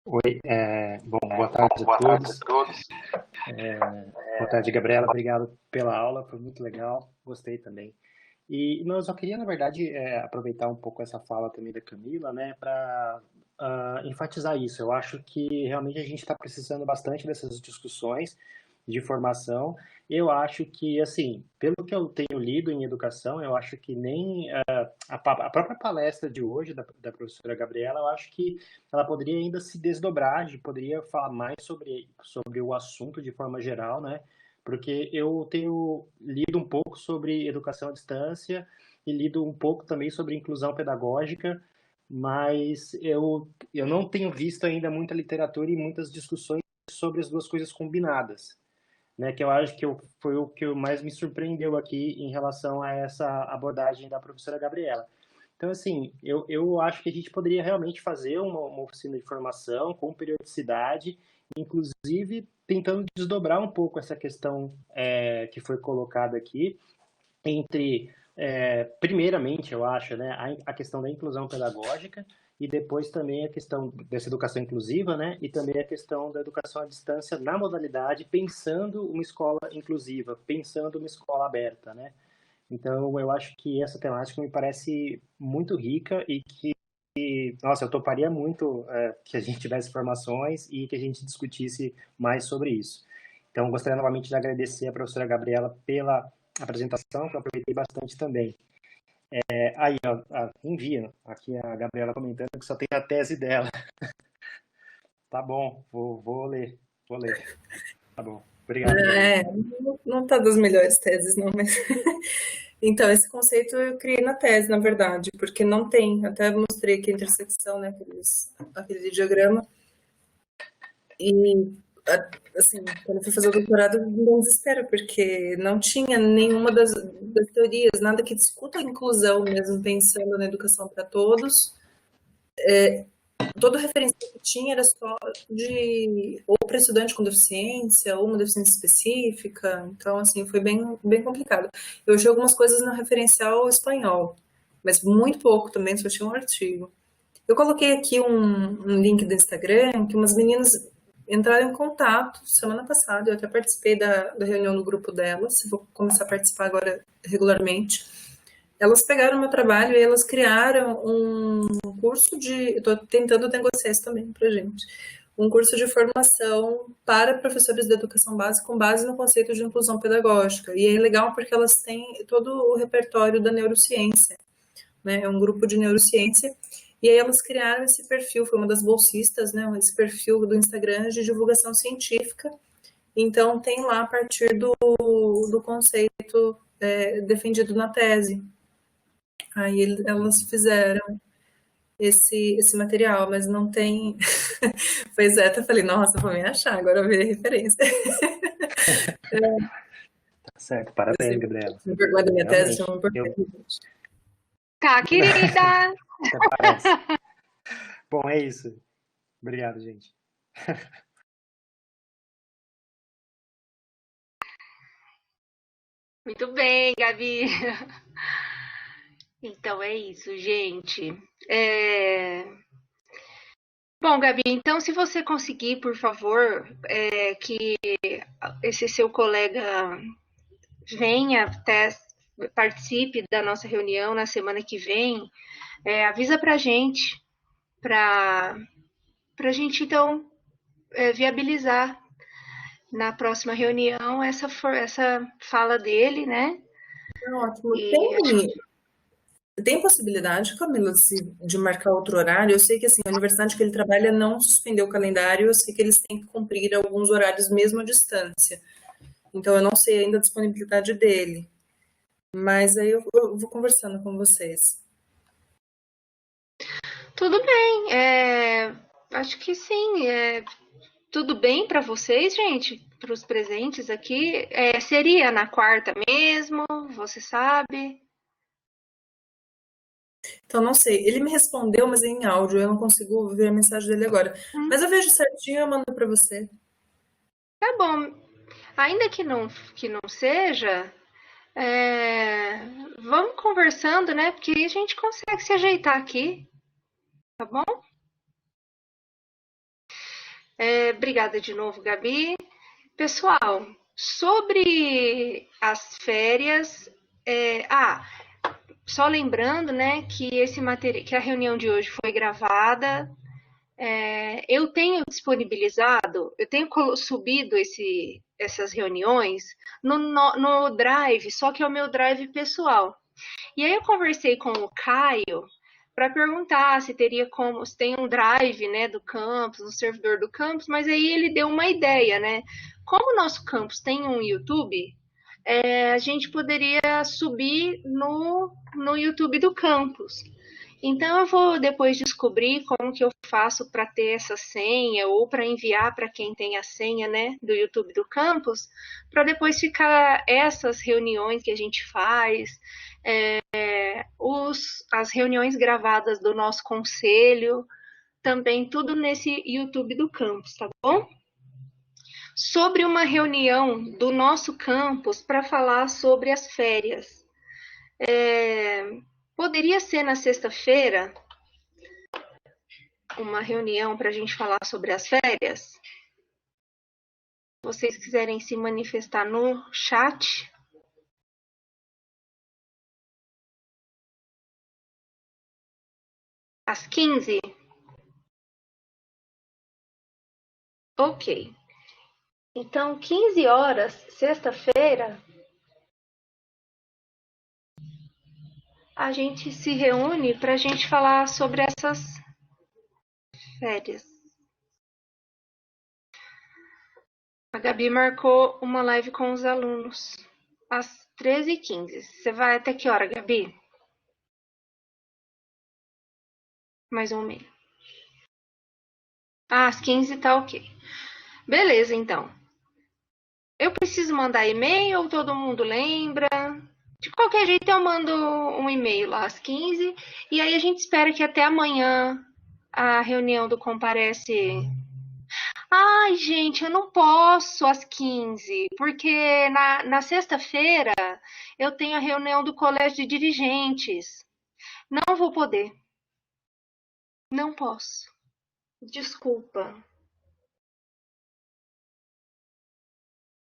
Oi, bom, boa tarde a todos. Boa tarde, Gabriela. Obrigado pela aula, foi muito legal, gostei também. E eu só queria, na verdade, aproveitar um pouco essa fala também da Camila, né, para enfatizar isso. Eu acho que realmente a gente está precisando bastante dessas discussões de formação. Eu acho que, assim, pelo que eu tenho lido em educação, eu acho que nem a própria palestra de hoje da professora Gabriela, eu acho que ela poderia ainda se desdobrar, poderia falar mais sobre o assunto de forma geral, né? Porque eu tenho lido um pouco sobre educação à distância e lido um pouco também sobre inclusão pedagógica, mas eu não tenho visto ainda muita literatura e muitas discussões sobre as duas coisas combinadas, né? Que eu acho que foi o que mais me surpreendeu aqui em relação a essa abordagem da professora Gabriela. Então, assim, eu acho que a gente poderia realmente fazer uma oficina de formação com periodicidade, inclusive tentando desdobrar um pouco essa questão que foi colocada aqui, entre, primeiramente, eu acho, né, a questão da inclusão pedagógica e depois também a questão dessa educação inclusiva, né, e também a questão da educação à distância na modalidade, pensando uma escola inclusiva, pensando uma escola aberta, né. Então, eu acho que essa temática me parece muito rica e que, nossa, eu toparia muito que a gente tivesse informações e que a gente discutisse mais sobre isso. Então, gostaria novamente de agradecer a professora Gabriela pela apresentação, que eu aproveitei bastante também. Aí, ó, envia aqui a Gabriela comentando que só tem a tese dela. Tá bom, vou ler. Tá bom, obrigado. Não tá das melhores teses, não, mas... Então, esse conceito eu criei na tese, na verdade, porque não tem, até mostrei aqui a intersecção, né, aquele diagrama, e, assim, quando eu fui fazer o doutorado, me desespero, porque não tinha nenhuma das teorias, nada que discuta a inclusão mesmo, pensando na educação para todos. Todo referencial que tinha era só ou para estudante com deficiência, ou uma deficiência específica. Então, assim, foi bem, bem complicado. Eu achei algumas coisas no referencial espanhol, mas muito pouco também, só tinha um artigo. Eu coloquei aqui um link do Instagram, que umas meninas entraram em contato semana passada, eu até participei da reunião do grupo delas, vou começar a participar agora regularmente. Elas pegaram o meu trabalho e elas criaram um curso de... Estou tentando negociar isso também para a gente. Um curso de formação para professores de educação básica com base no conceito de inclusão pedagógica. E é legal porque elas têm todo o repertório da neurociência, né? É um grupo de neurociência. E aí elas criaram esse perfil, foi uma das bolsistas, né? Esse perfil do Instagram de divulgação científica. Então tem lá a partir do conceito defendido na tese. Aí elas fizeram esse material, mas não tem... Pois é, eu falei, nossa, vou me achar, agora eu vi a referência. Tá certo, parabéns, Gabriela. Me vergonha da minha tese, chama importante. Tá, querida! Até parece. Bom, é isso. Obrigado, gente. Muito bem, Gabi. Então é isso, gente. Bom, Gabi, então se você conseguir, por favor, que esse seu colega venha, participe da nossa reunião na semana que vem, avisa pra gente gente, então, viabilizar na próxima reunião essa fala dele, né? Ótimo. Tem possibilidade, Camila, de marcar outro horário? Eu sei que assim, a universidade que ele trabalha não suspendeu o calendário, eu sei que eles têm que cumprir alguns horários mesmo à distância. Então eu não sei ainda a disponibilidade dele. Mas aí eu vou conversando com vocês. Tudo bem, acho que sim. Tudo bem para vocês, gente? Para os presentes aqui? Seria na quarta mesmo, você sabe? Então, não sei. Ele me respondeu, mas em áudio. Eu não consigo ver a mensagem dele agora. Mas eu vejo certinho e eu mando para você. Tá bom. Ainda que não seja, vamos conversando, né? Porque a gente consegue se ajeitar aqui, tá bom? Obrigada de novo, Gabi. Pessoal, sobre as férias, só lembrando, né, que que a reunião de hoje foi gravada. Eu tenho disponibilizado, eu tenho subido essas reuniões no Drive, só que é o meu Drive pessoal. E aí eu conversei com o Caio para perguntar se tem um Drive, né, do campus, no servidor do campus, mas aí ele deu uma ideia, né? Como o nosso campus tem um YouTube, a gente poderia subir no YouTube do campus. Então eu vou depois descobrir como que eu faço para ter essa senha ou para enviar para quem tem a senha, né, do YouTube do campus, para depois ficar essas reuniões que a gente faz, as reuniões gravadas do nosso conselho, também tudo nesse YouTube do campus, tá bom? Sobre uma reunião do nosso campus para falar sobre as férias. Poderia ser na sexta-feira uma reunião para a gente falar sobre as férias? Se vocês quiserem se manifestar no chat. Às 15? Ok. Então, 15 horas, sexta-feira, a gente se reúne para a gente falar sobre essas férias. A Gabi marcou uma live com os alunos às 13h15. Você vai até que hora, Gabi? Mais um meio. Às 15 tá ok. Beleza, então. Eu preciso mandar e-mail ou todo mundo lembra? De qualquer jeito, eu mando um e-mail lá às 15 e aí a gente espera que até amanhã a reunião do Comparece. Ai, gente, eu não posso às 15, porque na sexta-feira eu tenho a reunião do Colégio de Dirigentes. Não vou poder. Não posso. Desculpa.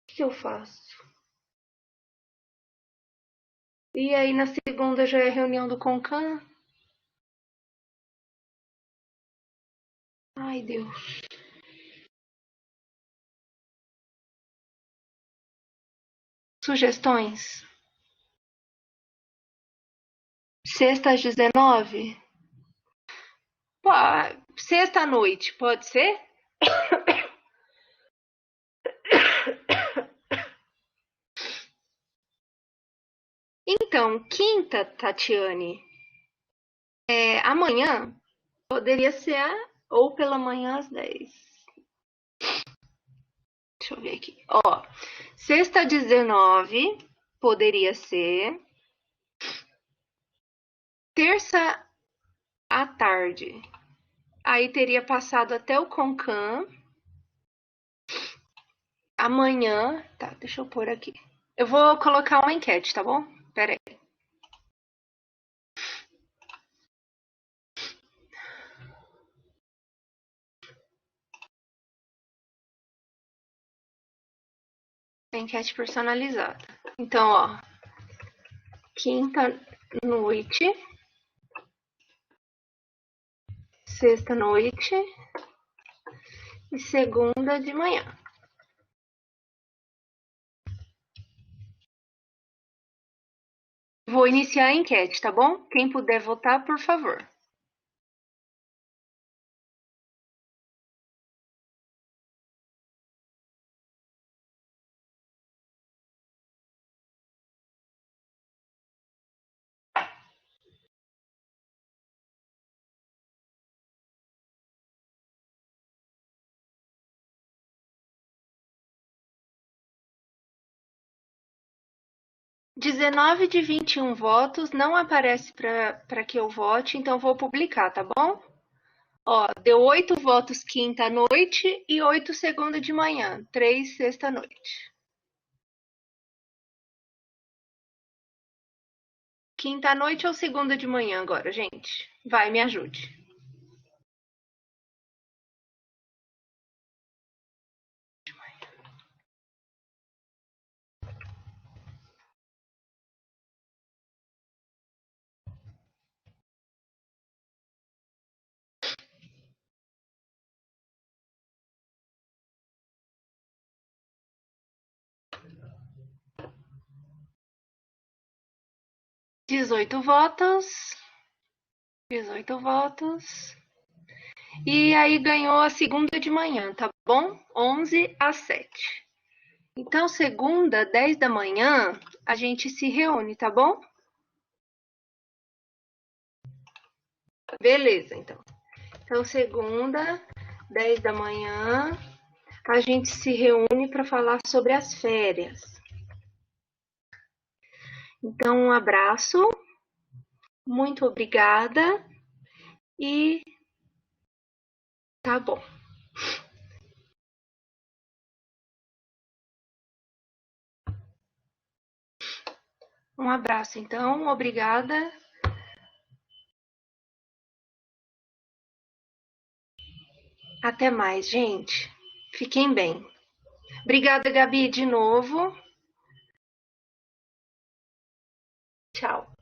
O que eu faço? E aí na segunda já é a reunião do Concan? Ai, Deus. Sugestões? Sexta às 19? Pô, sexta à noite, pode ser? Então, quinta, Tatiane, amanhã poderia ser ou pela manhã às 10. Deixa eu ver aqui. Ó, sexta 19 poderia ser. Terça à tarde. Aí teria passado até o Concan. Amanhã. Tá, deixa eu pôr aqui. Eu vou colocar uma enquete, tá bom? Pera aí. Enquete personalizada. Então, ó. Quinta noite. Sexta noite. E segunda de manhã. Vou iniciar a enquete, tá bom? Quem puder votar, por favor. Dezenove de 21 votos, não aparece para que eu vote, então vou publicar, tá bom? Ó, deu 8 votos quinta-noite e 8 segunda de manhã, 3 sexta-noite. Quinta-noite ou segunda de manhã agora, gente? Vai, me ajude. Dezoito votos. 18 votos. E aí ganhou a segunda de manhã, tá bom? 11 às 7. Então, segunda, 10 da manhã, a gente se reúne, tá bom? Beleza, então. Então, segunda, 10 da manhã, a gente se reúne para falar sobre as férias. Então, um abraço, muito obrigada e tá bom. Um abraço, então, obrigada. Até mais, gente. Fiquem bem. Obrigada, Gabi, de novo. Tchau.